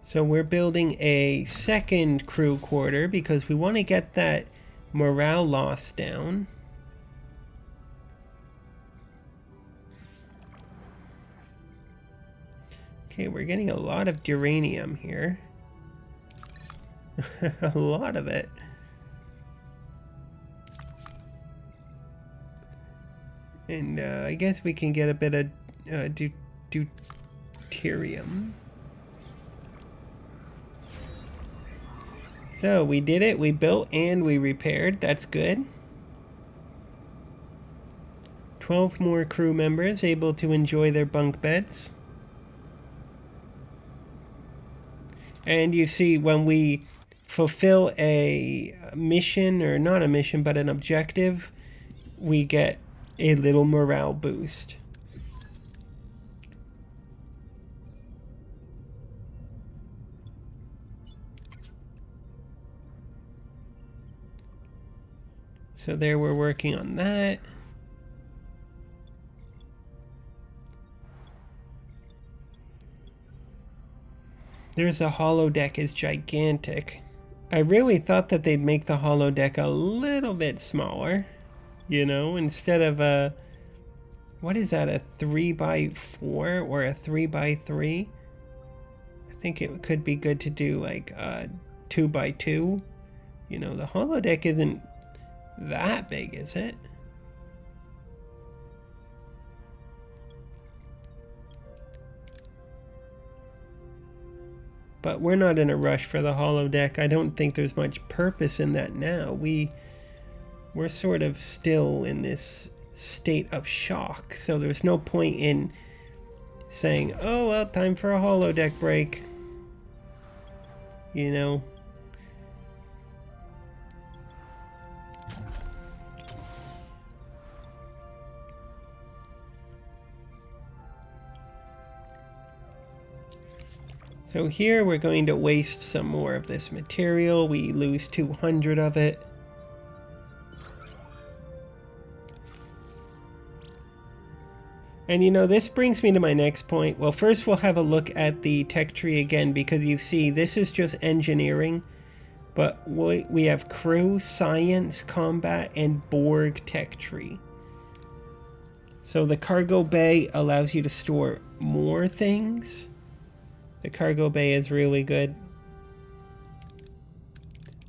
So we're building a second crew quarter because we want to get that morale loss down. Okay, we're getting a lot of uranium here. A lot of it. And I guess we can get a bit of deuterium. So we did it, we built and we repaired, that's good. 12 more crew members able to enjoy their bunk beds. And you see when we fulfill a mission, or not a mission, but an objective, we get a little morale boost. So there, we're working on that. There's a holodeck, is gigantic. I really thought that they'd make the holodeck a little bit smaller. You know, instead of a, what is that, a 3x4 or a 3x3? I think it could be good to do like a 2x2. You know, the holodeck isn't that big, is it? But we're not in a rush for the holodeck. I don't think there's much purpose in that now. We're sort of still in this state of shock, so there's no point in saying, oh well, time for a holodeck break. You know? So here we're going to waste some more of this material. We lose 200 of it. And you know, this brings me to my next point. Well, first we'll have a look at the tech tree again, because you see this is just engineering. But we have crew, science, combat, and Borg tech tree. So the cargo bay allows you to store more things. The cargo bay is really good.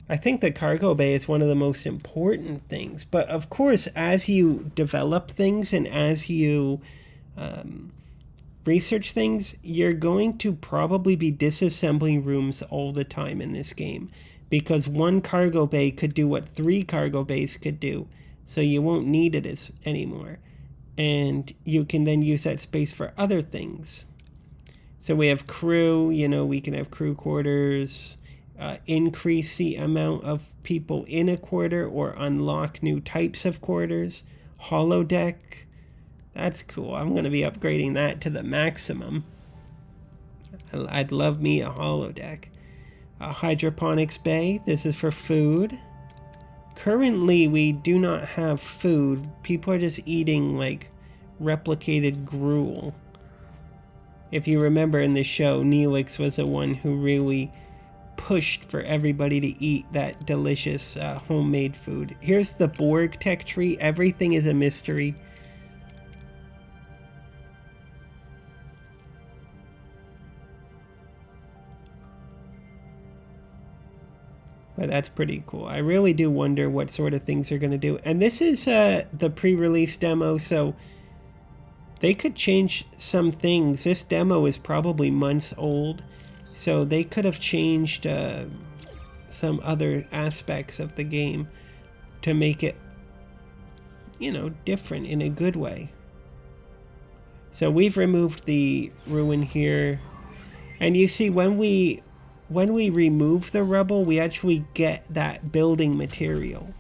I think the cargo bay is one of the most important things. But of course, as you develop things and as you research things, you're going to probably be disassembling rooms all the time in this game. Because one cargo bay could do what 3 cargo bays could do. So you won't need it anymore. And you can then use that space for other things. So we have crew, you know, we can have crew quarters, increase the amount of people in a quarter or unlock new types of quarters. Holodeck, that's cool. I'm going to be upgrading that to the maximum. I'd love me a holodeck. Hydroponics bay, this is for food. Currently, we do not have food. People are just eating, like, replicated gruel. If you remember in the show, Neelix was the one who really pushed for everybody to eat that delicious homemade food. Here's the Borg tech tree. Everything is a mystery. But that's pretty cool. I really do wonder what sort of things they're going to do. And this is the pre-release demo, so they could change some things. This demo is probably months old, so they could have changed some other aspects of the game to make it, you know, different in a good way. So we've removed the ruin here, and you see when we remove the rubble, we actually get that building material.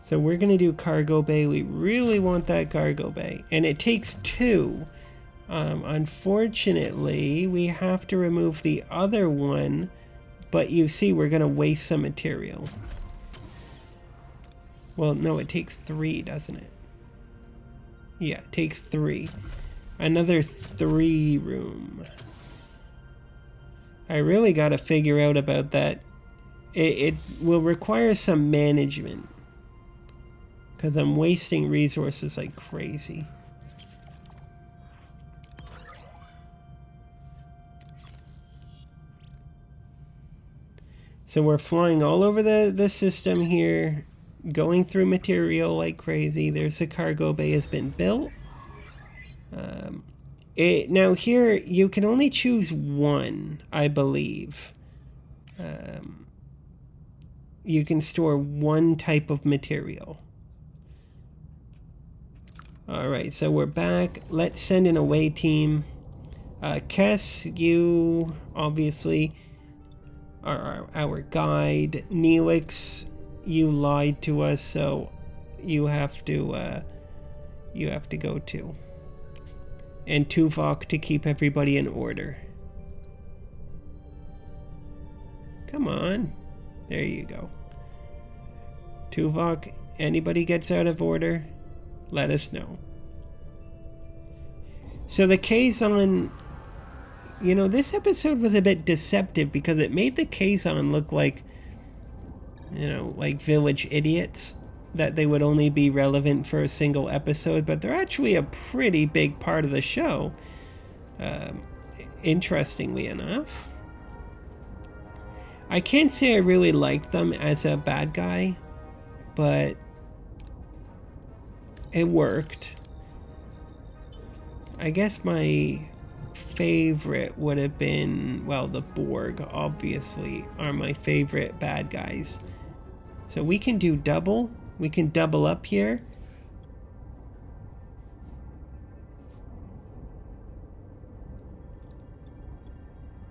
So we're going to do cargo bay. We really want that cargo bay. And it takes 2. Unfortunately, we have to remove the other one. But you see, we're going to waste some material. Well, no, it takes 3, doesn't it? Yeah, it takes 3. Another 3 room. I really got to figure out about that. It will require some management. Because I'm wasting resources like crazy. So we're flying all over the system here. Going through material like crazy. There's a cargo bay has been built. Now here, you can only choose 1, I believe. You can store 1 type of material. Alright, so we're back. Let's send an away team. Kess, you obviously are our guide. Neelix, you lied to us, so you have to go too. And Tuvok to keep everybody in order. Come on. There you go. Tuvok, anybody gets out of order, let us know. So the Kazon, you know, this episode was a bit deceptive because it made the Kazon look like, you know, like village idiots, that they would only be relevant for a single episode, but they're actually a pretty big part of the show, interestingly enough. I can't say I really liked them as a bad guy, but it worked. I guess my favorite would have been, well, the Borg, obviously, are my favorite bad guys. So we can do double. We can double up here.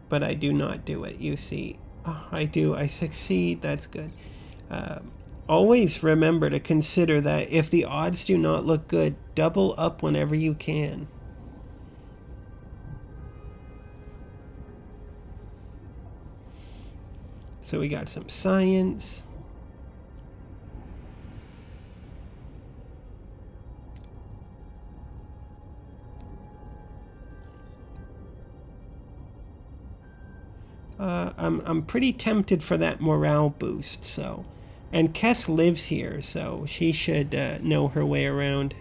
But I do not do it, you see. Oh, I do. I succeed. That's good. Always remember to consider that if the odds do not look good, double up whenever you can. So we got some science. I'm pretty tempted for that morale boost, so. And Kess lives here, so she should know her way around.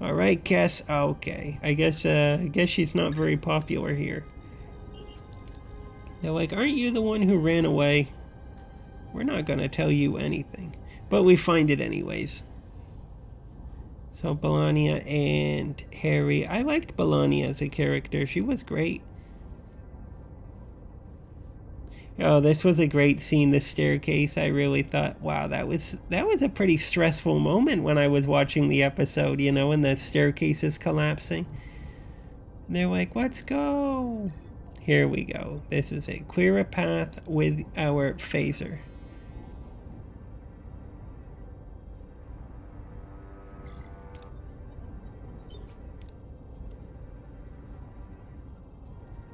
Alright, Kess. Okay. I guess she's not very popular here. They're like, aren't you the one who ran away? We're not gonna tell you anything. But we find it anyways. So Belania and Harry. I liked Belania as a character. She was great. Oh, this was a great scene, the staircase. I really thought, wow, that was a pretty stressful moment when I was watching the episode, you know, and the staircase is collapsing. And they're like, let's go. Here we go. This is it. Clear a path with our phaser.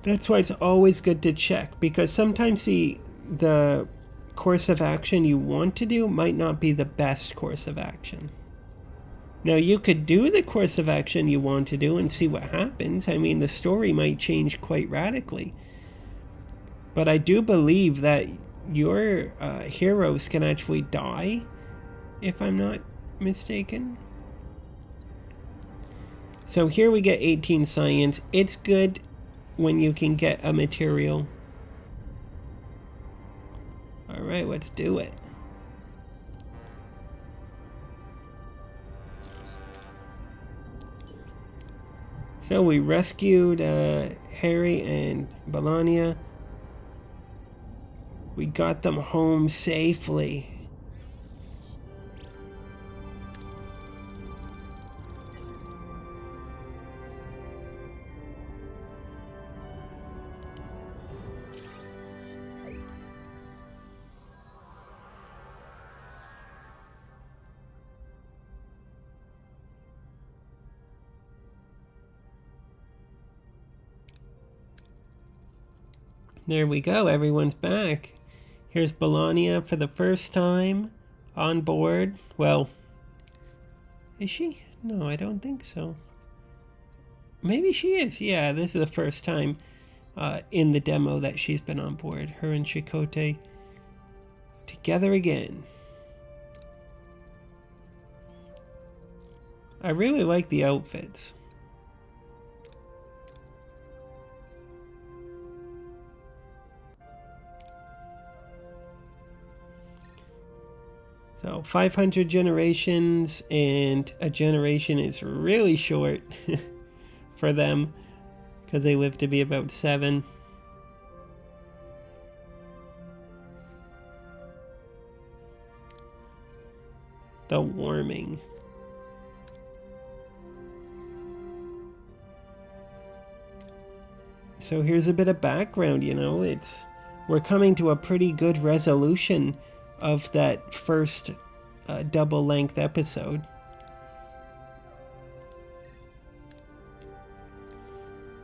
That's why it's always good to check, because sometimes the course of action you want to do might not be the best course of action. Now, you could do the course of action you want to do and see what happens. I mean, the story might change quite radically. But I do believe that your heroes can actually die, if I'm not mistaken. So here we get 18 science. It's good when you can get a material. Alright, let's do it. So we rescued Harry and Melania. We got them home safely. There we go, everyone's back. Here's Melania for the first time on board. Well, is she? No, I don't think so. Maybe she is. Yeah, this is the first time in the demo that she's been on board. Her and Chakotay together again. I really like the outfits. So 500 generations, and a generation is really short for them because they live to be about 7. The warming. So here's a bit of background, you know, we're coming to a pretty good resolution of that first double-length episode.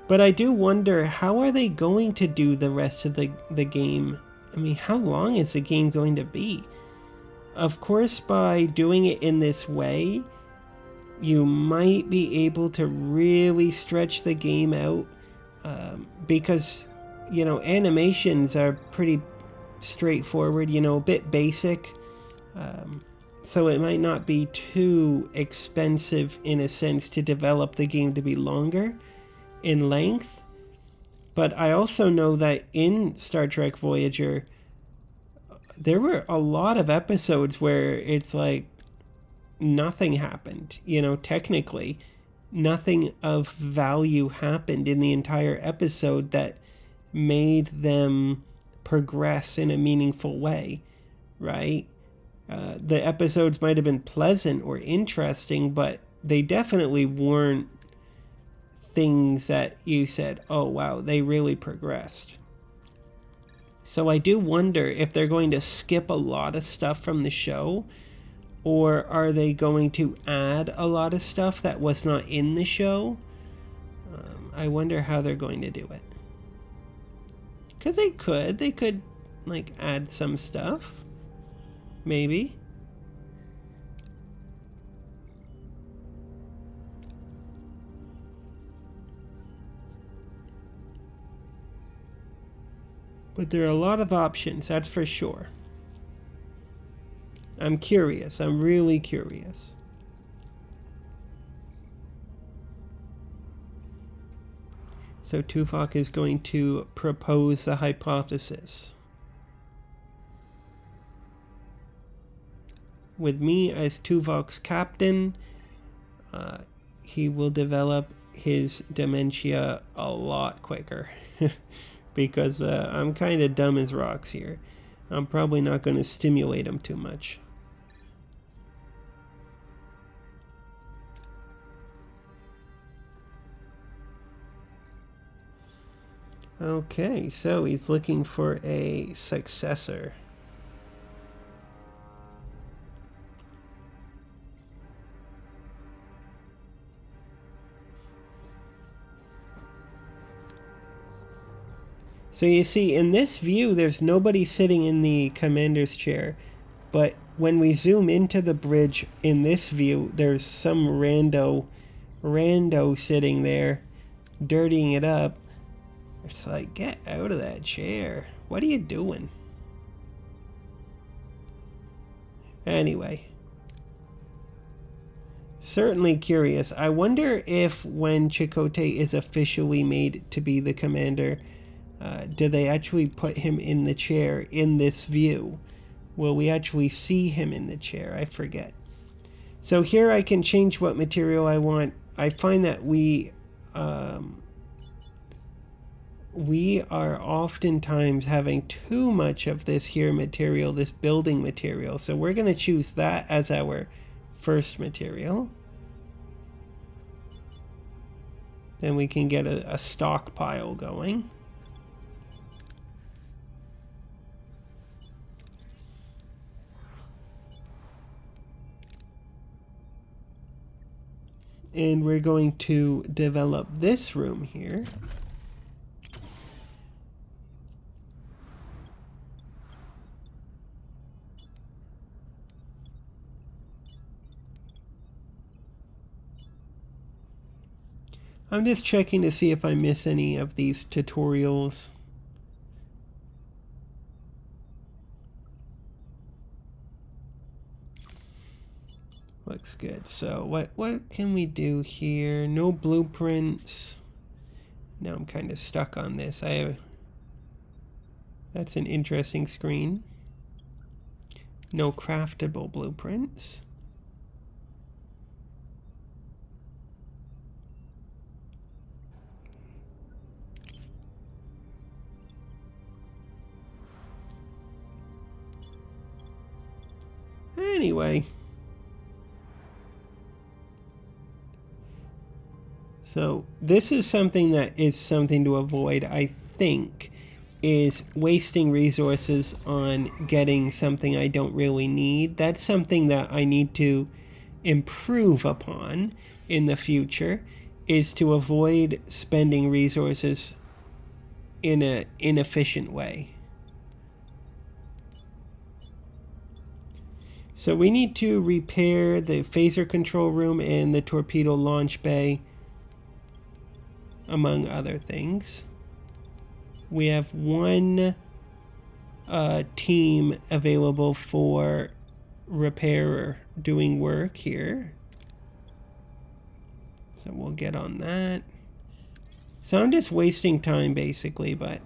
But I do wonder, how are they going to do the rest of the game? I mean, how long is the game going to be? Of course, by doing it in this way, you might be able to really stretch the game out, because, you know, animations are pretty straightforward, you know, a bit basic, so it might not be too expensive in a sense to develop the game to be longer in length. But I also know that in Star Trek Voyager there were a lot of episodes where it's like nothing happened, you know, technically nothing of value happened in the entire episode that made them progress in a meaningful way, right? The episodes might have been pleasant or interesting, but they definitely weren't things that you said, oh wow, they really progressed. So I do wonder if they're going to skip a lot of stuff from the show, or are they going to add a lot of stuff that was not in the show? I wonder how they're going to do it. Because they could like add some stuff, maybe. But there are a lot of options, that's for sure. I'm curious, I'm really curious. So Tuvok is going to propose the hypothesis. With me as Tuvok's captain, he will develop his dementia a lot quicker. Because I'm kind of dumb as rocks here. I'm probably not going to stimulate him too much. Okay, so he's looking for a successor. So you see, in this view, there's nobody sitting in the commander's chair. But when we zoom into the bridge in this view, there's some rando sitting there, dirtying it up. It's like, get out of that chair. What are you doing? Anyway. Certainly curious. I wonder if when Chakotay is officially made to be the commander, do they actually put him in the chair in this view? Will we actually see him in the chair? I forget. So here I can change what material I want. I find that we we are oftentimes having too much of this here material, this building material. So we're going to choose that as our first material. Then we can get a stockpile going. And we're going to develop this room here. I'm just checking to see if I miss any of these tutorials. Looks good. So what can we do here? No blueprints. Now I'm kind of stuck on this. That's an interesting screen. No craftable blueprints. Anyway. So this is something to avoid, I think, is wasting resources on getting something I don't really need. That's something that I need to improve upon in the future, is to avoid spending resources in an inefficient way. So we need to repair the phaser control room and the torpedo launch bay, among other things. We have one team available for repair doing work here. So we'll get on that. So I'm just wasting time basically, but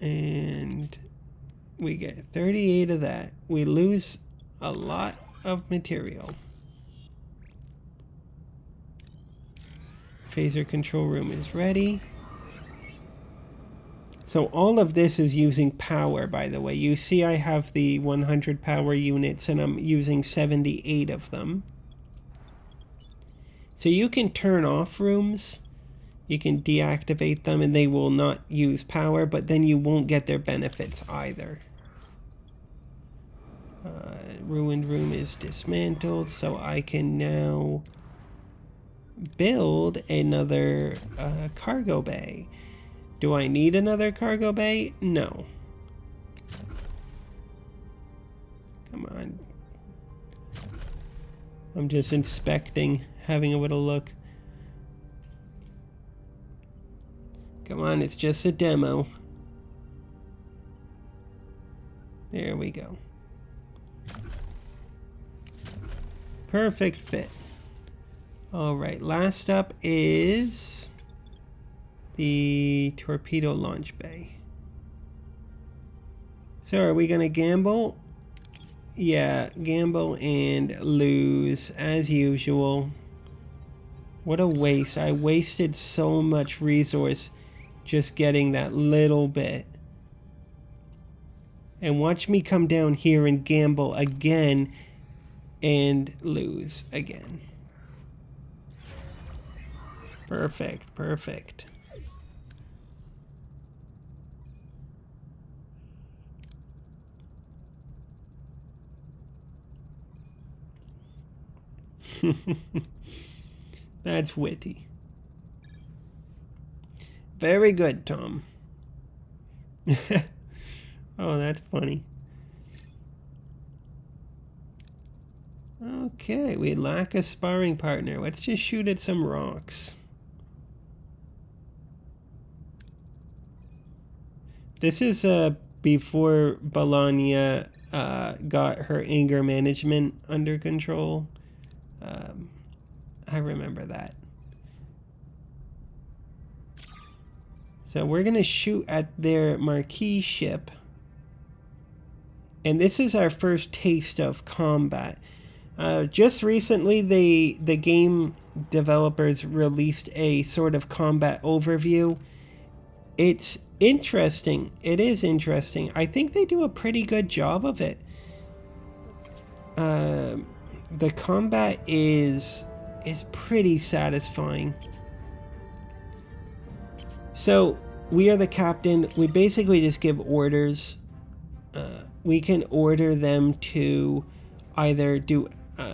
and we get 38 of that. We lose a lot of material. Phaser control room is ready. So all of this is using power, by the way. You see I have the 100 power units and I'm using 78 of them. So you can turn off rooms. You can deactivate them and they will not use power, but then you won't get their benefits either. Ruined room is dismantled, so I can now build another cargo bay. Do I need another cargo bay? No. Come on. I'm just inspecting, having a little look. Come on, it's just a demo. There we go. Perfect fit. Alright, last up is the torpedo launch bay. So are we gonna gamble? Yeah, gamble and lose as usual. What a waste. I wasted so much resource just getting that little bit. And watch me come down here and gamble again and lose again. Perfect, perfect. That's witty. Very good, Tom. Oh, that's funny. Okay, we lack a sparring partner. Let's just shoot at some rocks. This is before Bologna got her anger management under control. I remember that. So we're going to shoot at their Maquis ship. And this is our first taste of combat. Just recently, the game developers released a sort of combat overview. It's interesting. It is interesting. I think they do a pretty good job of it. The combat is pretty satisfying. So we are the captain. We basically just give orders. We can order them to either do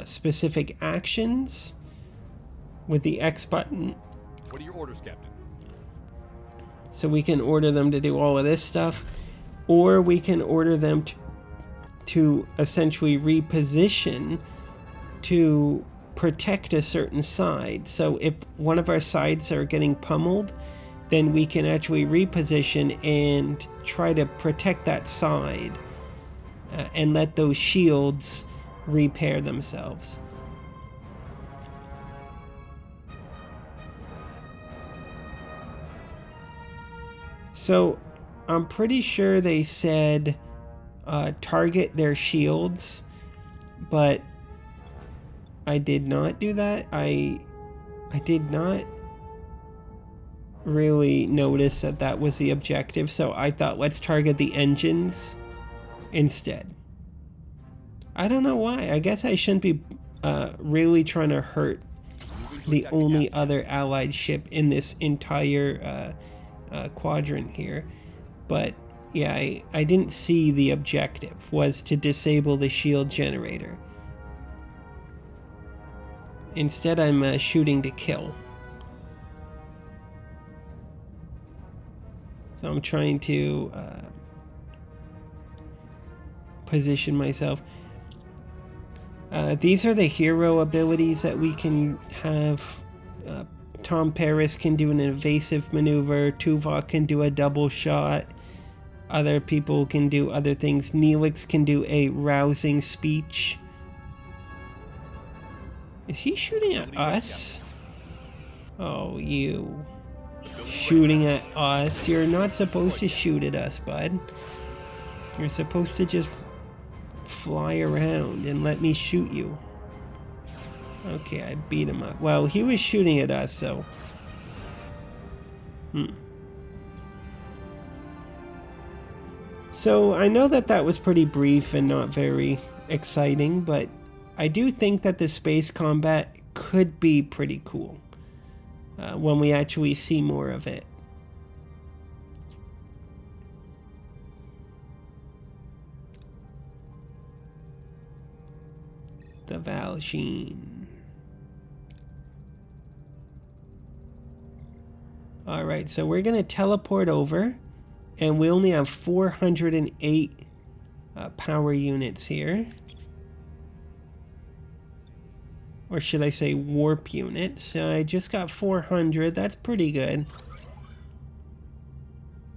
specific actions with the X button. What are your orders, Captain? So we can order them to do all of this stuff, or we can order them to essentially reposition to protect a certain side. So if one of our sides are getting pummeled, then we can actually reposition and try to protect that side and let those shields repair themselves. So I'm pretty sure they said target their shields, but I did not do that. I did not really notice that that was the objective, so I thought let's target the engines instead. I don't know why. I guess I shouldn't be really trying to hurt the only other allied ship in this entire quadrant here. But yeah, I didn't see the objective was to disable the shield generator. Instead, I'm shooting to kill. So I'm trying to position myself. These are the hero abilities that we can have. Tom Paris can do an evasive maneuver. Tuvok can do a double shot. Other people can do other things. Neelix can do a rousing speech. Is he shooting at us? Oh, you. Shooting at us? You're not supposed to shoot at us, bud. You're supposed to just fly around and let me shoot you. Okay, I beat him up. Well, he was shooting at us, so... So, I know that that was pretty brief and not very exciting, but I do think that the space combat could be pretty cool when we actually see more of it. The Valsheen. Alright, so we're going to teleport over, and we only have 408 power units here. Or should I say warp units. I just got 400, that's pretty good.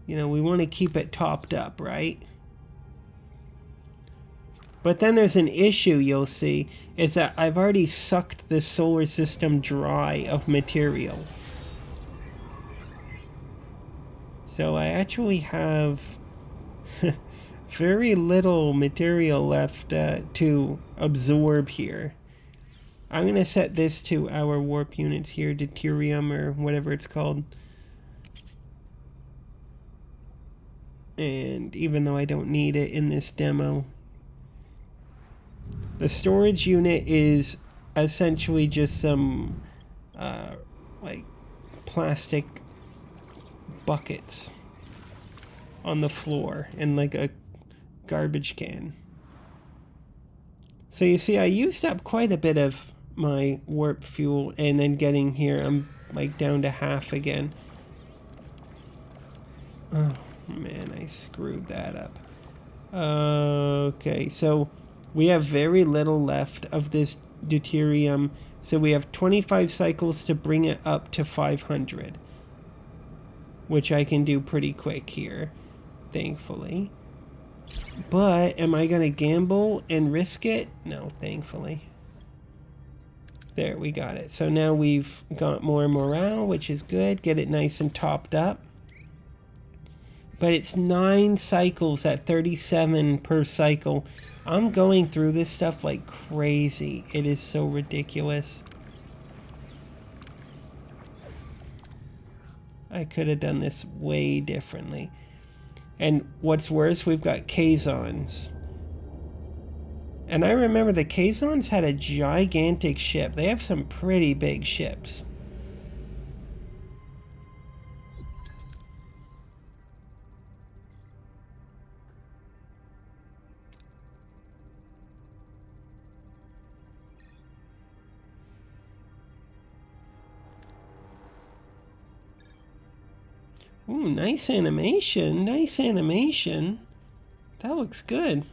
You know, we want to keep it topped up, right? But then there's an issue you'll see, is that I've already sucked the solar system dry of material. So I actually have very little material left to absorb here. I'm going to set this to our warp units here, deuterium or whatever it's called. And even though I don't need it in this demo, the storage unit is essentially just some like plastic buckets on the floor and like a garbage can. So you see, I used up quite a bit of my warp fuel, and then getting here I'm like down to half again. Oh man, I screwed that up. Okay, so we have very little left of this deuterium, so we have 25 cycles to bring it up to 500, which I can do pretty quick here, thankfully. But am I gonna gamble and risk it? No, thankfully. There, we got it. So now we've got more morale, which is good. Get it nice and topped up. But it's 9 cycles at 37 per cycle. I'm going through this stuff like crazy. It is so ridiculous. I could have done this way differently. And what's worse, we've got Kazons. And I remember the Kazons had a gigantic ship. They have some pretty big ships. Ooh, nice animation. Nice animation. That looks good.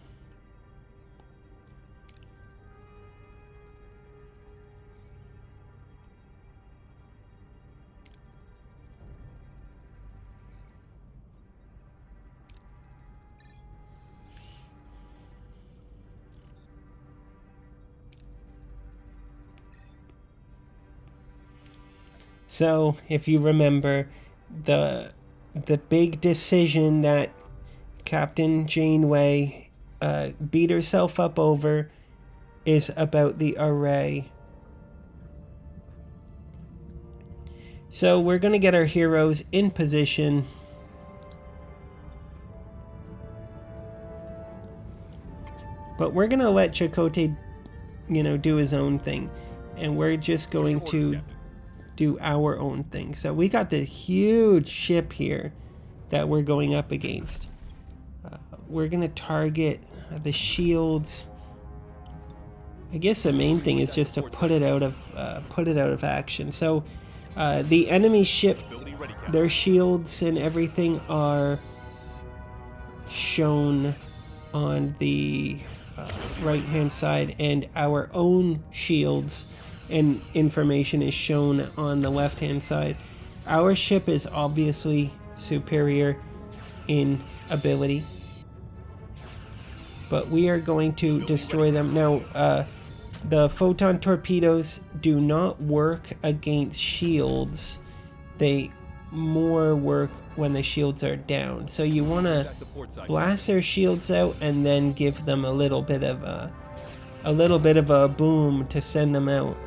So, if you remember, the big decision that Captain Janeway beat herself up over is about the array. So we're going to get our heroes in position. But we're going to let Chakotay, do his own thing. And we're just going to do our own thing. So we got this huge ship here that we're going up against. We're going to target the shields. I guess the main thing is just to put it out of action. So the enemy ship, their shields and everything are shown on the right hand side, and our own shields and information is shown on the left hand side. Our ship is obviously superior in ability, but we are going to destroy them. Now, the photon torpedoes do not work against shields. They more work when the shields are down. So you want to blast their shields out and then give them a little bit of a boom to send them out.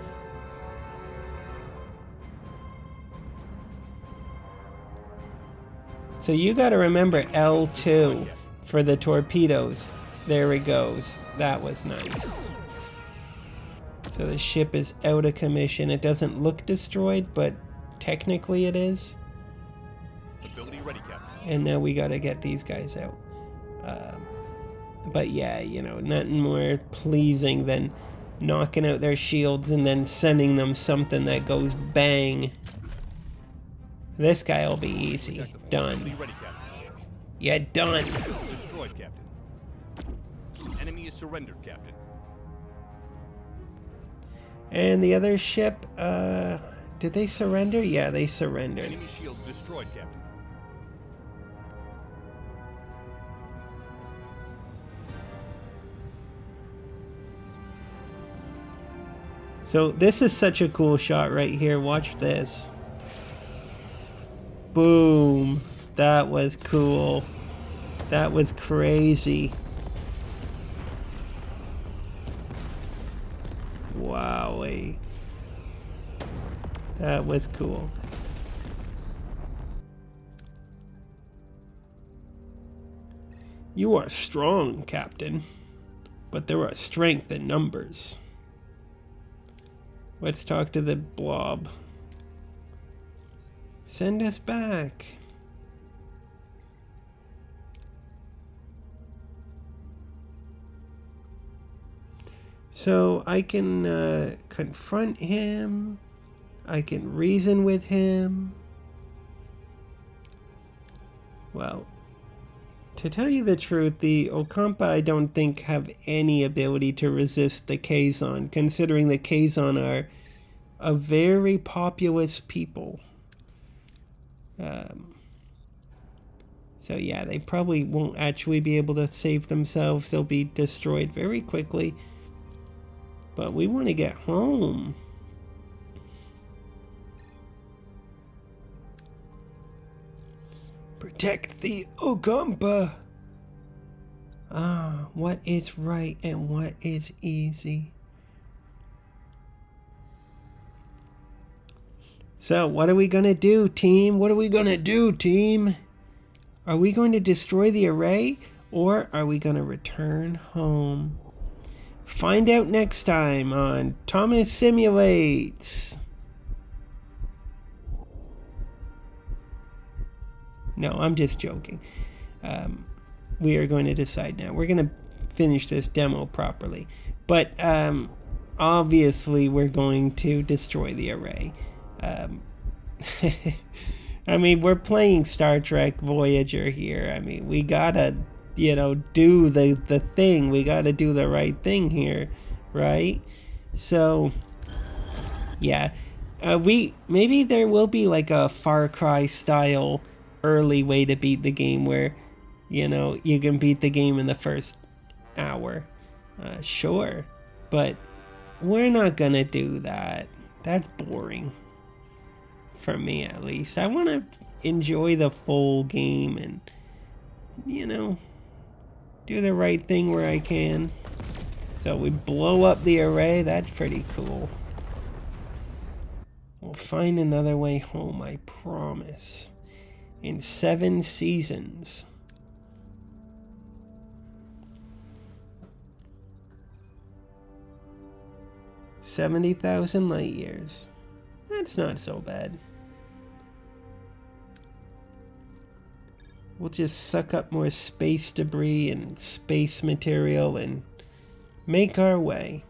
So you got to remember L2 for the torpedoes. There it goes. That was nice. So the ship is out of commission. It doesn't look destroyed, but technically it is. Ability ready, Captain. And now we got to get these guys out. But yeah, nothing more pleasing than knocking out their shields and then sending them something that goes bang. This guy will be easy. Done. Ready, Captain. Yeah, done. Destroyed, Captain. Enemy is surrendered, Captain. And the other ship, did they surrender? Yeah, they surrendered. Enemy shields destroyed, Captain. So this is such a cool shot right here. Watch this. Boom. That was cool. That was crazy. Wowee. That was cool. You are strong, Captain, but there are strength in numbers. Let's talk to the blob. Send us back. So I can confront him. I can reason with him. Well, to tell you the truth, the Ocampa I don't think have any ability to resist the Kazon, considering the Kazon are a very populous people. So yeah, they probably won't actually be able to save themselves. They'll be destroyed very quickly. But we want to get home. protect the Ocampa. Ah, what is right and what is easy. So, what are we gonna do, team? What are we gonna do, team? Are we going to destroy the array, or are we gonna return home? Find out next time on Thomas Simulates. No, I'm just joking. We are going to decide now. We're going to finish this demo properly. But obviously we're going to destroy the array. I mean, we're playing Star Trek Voyager here. I mean, we gotta, do the thing. We gotta do the right thing here, right? So, yeah. Maybe there will be like a Far Cry style early way to beat the game where, you can beat the game in the first hour. Sure. But we're not gonna do that. That's boring. For me, at least. I want to enjoy the full game and, do the right thing where I can. So we blow up the array. That's pretty cool. We'll find another way home, I promise. In 7 seasons. $70,000 light years. That's not so bad. We'll just suck up more space debris and space material and make our way.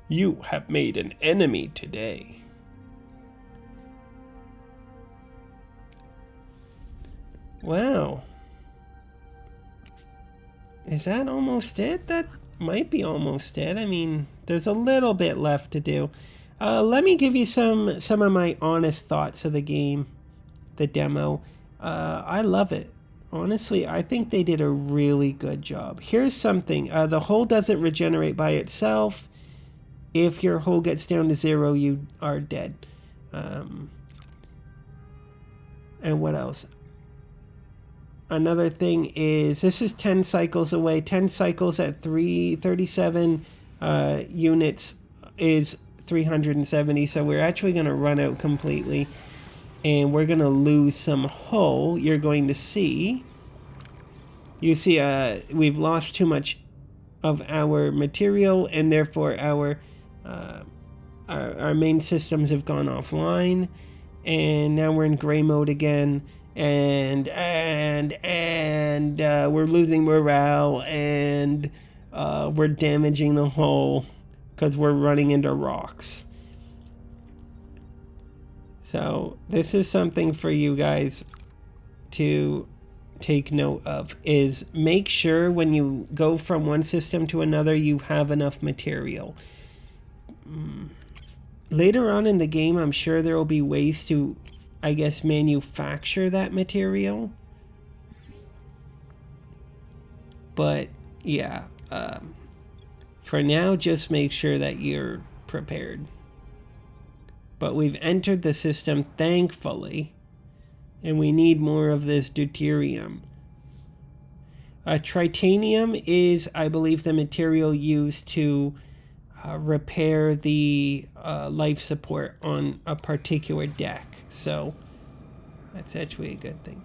You have made an enemy today. Wow. Is that almost it? That might be almost it. I mean, there's a little bit left to do. Let me give you some of my honest thoughts of the game, the demo. I love it. Honestly, I think they did a really good job. Here's something. The hull doesn't regenerate by itself. If your hull gets down to 0, you are dead. And what else? Another thing is, this is 10 cycles away. 10 cycles at 37 units is 370. So we're actually going to run out completely. And we're going to lose some hull. You're going to see. You see, we've lost too much of our material. And therefore our main systems have gone offline. And now we're in gray mode again. And we're losing morale, and we're damaging the hull because we're running into rocks. So this is something for you guys to take note of, is make sure when you go from one system to another you have enough material. Later on in the game, I'm sure there will be ways to, I guess, manufacture that material. But yeah, for now, just make sure that you're prepared. But we've entered the system, thankfully, and we need more of this deuterium. Tritanium is, I believe, the material used to repair the life support on a particular deck. So that's actually a good thing.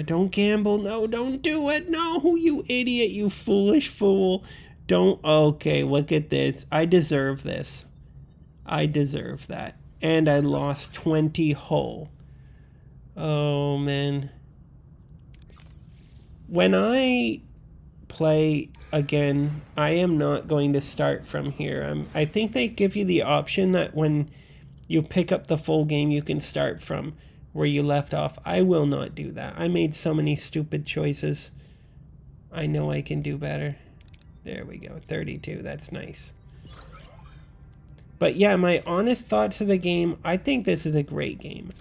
Don't gamble. No, don't do it. No, you idiot, you foolish fool. Don't. Okay, look at this. I deserve this. I deserve that. And I lost 20 hull. Oh, man. When I play again, I am not going to start from here. I think they give you the option that when you pick up the full game, you can start from where you left off. I will not do that. I made so many stupid choices. I know I can do better. There we go. 32. That's nice. But yeah, my honest thoughts of the game, I think this is a great game.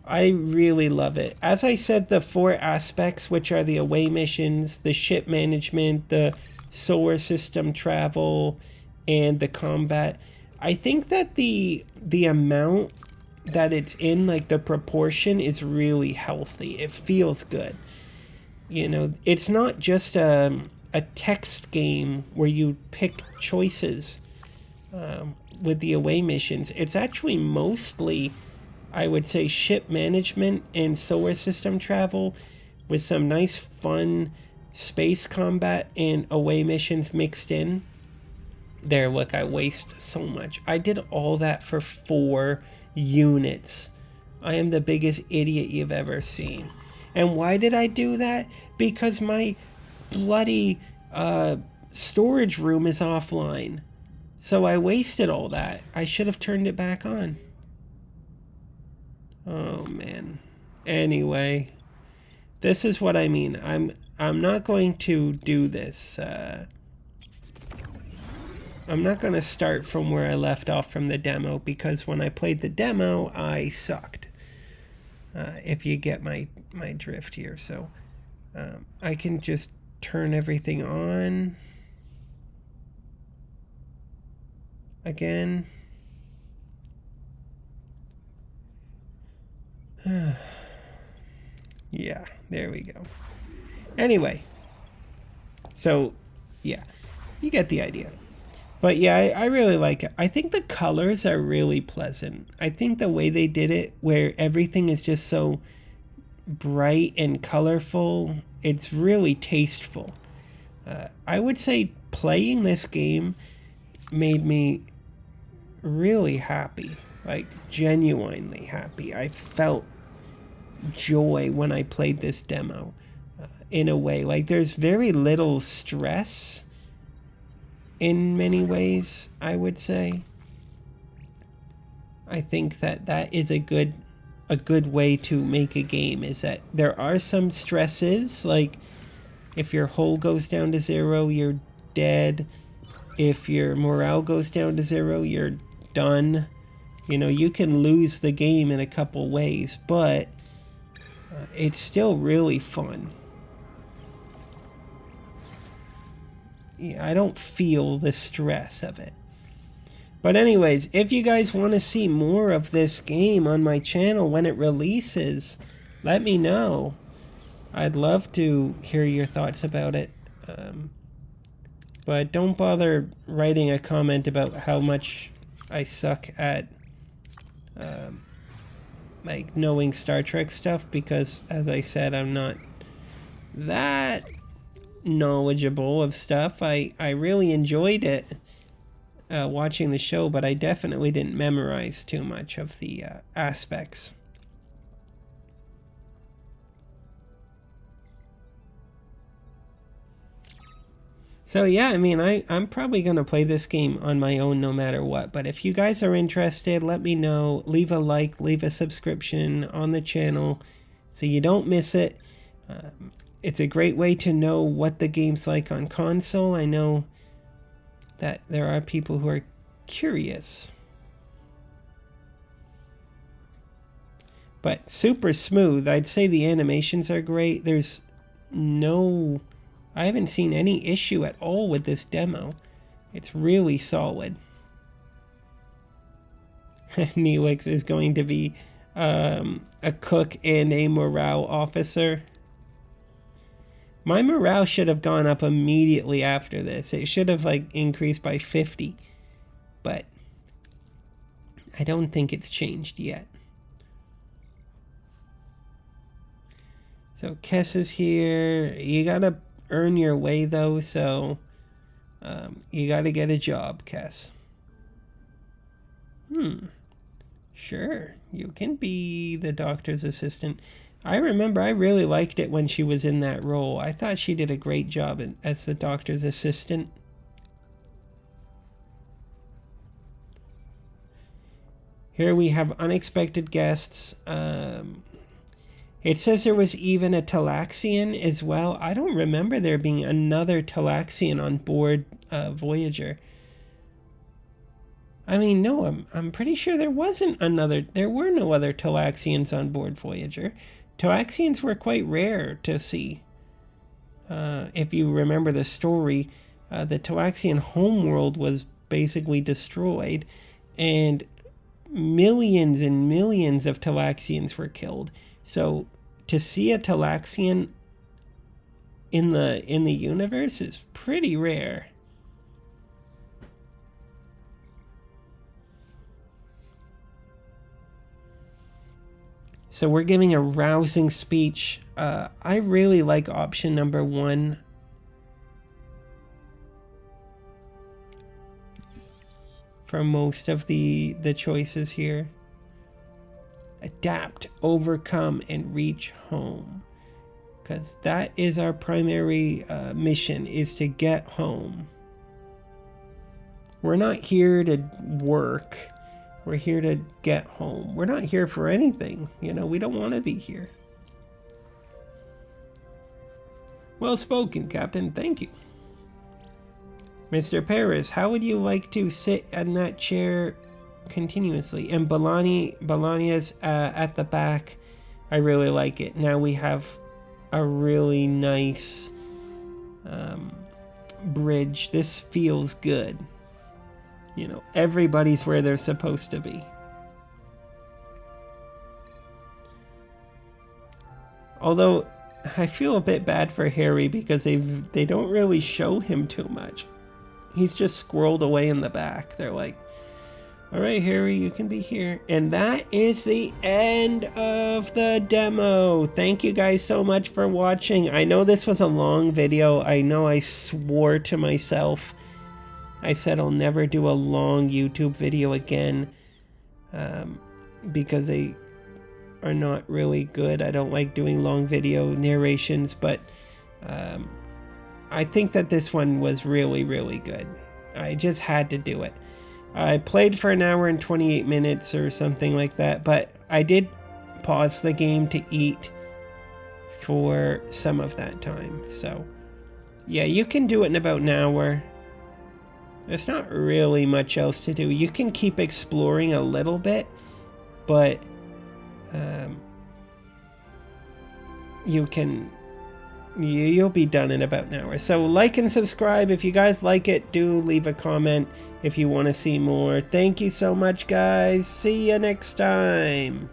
I really love it. As I said, the 4 aspects, which are the away missions, the ship management, the solar system travel, and the combat, I think that the amount that it's in, like the proportion, is really healthy. It feels good. You know, it's not just a text game where you pick choices with the away missions. It's actually mostly, I would say, ship management and solar system travel with some nice fun space combat and away missions mixed in. There, look, I waste so much. I did all that for 4 units. I am the biggest idiot you've ever seen. And why did I do that? Because my bloody storage room is offline. So I wasted all that. I should have turned it back on. Oh, man. Anyway, this is what I mean. I'm not going to do this. I'm not going to start from where I left off from the demo, because when I played the demo, I sucked. If you get my drift here. So I can just turn everything on again. Yeah, there we go. Anyway, so yeah, you get the idea. But yeah, I really like it. I think the colors are really pleasant. I think the way they did it, where everything is just so bright and colorful, it's really tasteful. I would say playing this game made me really happy, like genuinely happy. I felt joy when I played this demo in a way. Like, there's very little stress in many ways, I would say. I think that is a good way to make a game, is that there are some stresses, like if your hull goes down to 0, you're dead. If your morale goes down to 0, you're done. You know, you can lose the game in a couple ways, but it's still really fun. I don't feel the stress of it. But anyways, if you guys want to see more of this game on my channel when it releases, let me know. I'd love to hear your thoughts about it. But don't bother writing a comment about how much I suck at like knowing Star Trek stuff, because as I said, I'm not that knowledgeable of stuff. I really enjoyed it watching the show, but I definitely didn't memorize too much of the aspects. So yeah, I mean, I'm probably going to play this game on my own no matter what, but if you guys are interested, let me know. Leave a like, leave a subscription on the channel so you don't miss it. It's a great way to know what the game's like on console. I know that there are people who are curious. But super smooth. I'd say the animations are great. There's no... I haven't seen any issue at all with this demo. It's really solid. Neelix is going to be a cook and a morale officer. My morale should have gone up immediately after this. It should have like increased by 50. But I don't think it's changed yet. So Kess is here. You gotta earn your way though, so you gotta get a job, Kess. Sure, you can be the doctor's assistant. I remember I really liked it when she was in that role. I thought she did a great job as the doctor's assistant. Here we have unexpected guests. It says there was even a Talaxian as well. I don't remember there being another Talaxian on board Voyager. I mean, no, I'm pretty sure there wasn't another. There were no other Talaxians on board Voyager. Talaxians were quite rare to see. If you remember the story, the Talaxian homeworld was basically destroyed, and millions and millions of Talaxians were killed. So to see a Talaxian in the universe is pretty rare. So we're giving a rousing speech. I really like option number 1. For most of the choices here. Adapt, overcome, and reach home. Because that is our primary mission, is to get home. We're not here to work. We're here to get home. We're not here for anything. You know, we don't want to be here. Well spoken, Captain. Thank you. Mr. Paris, how would you like to sit in that chair continuously? And Balania's at the back. I really like it. Now we have a really nice bridge. This feels good. You know, everybody's where they're supposed to be. Although, I feel a bit bad for Harry because they don't really show him too much. He's just squirreled away in the back. They're like, all right, Harry, you can be here. And that is the end of the demo. Thank you guys so much for watching. I know this was a long video. I know I swore to myself. I said I'll never do a long YouTube video again because they are not really good. I don't like doing long video narrations, but I think that this one was really, really good. I just had to do it. I played for an hour and 28 minutes or something like that, but I did pause the game to eat for some of that time. So, yeah, you can do it in about an hour. There's not really much else to do. You can keep exploring a little bit, but you'll be done in about an hour. So like and subscribe. If you guys like it, do leave a comment if you want to see more. Thank you so much, guys. See you next time.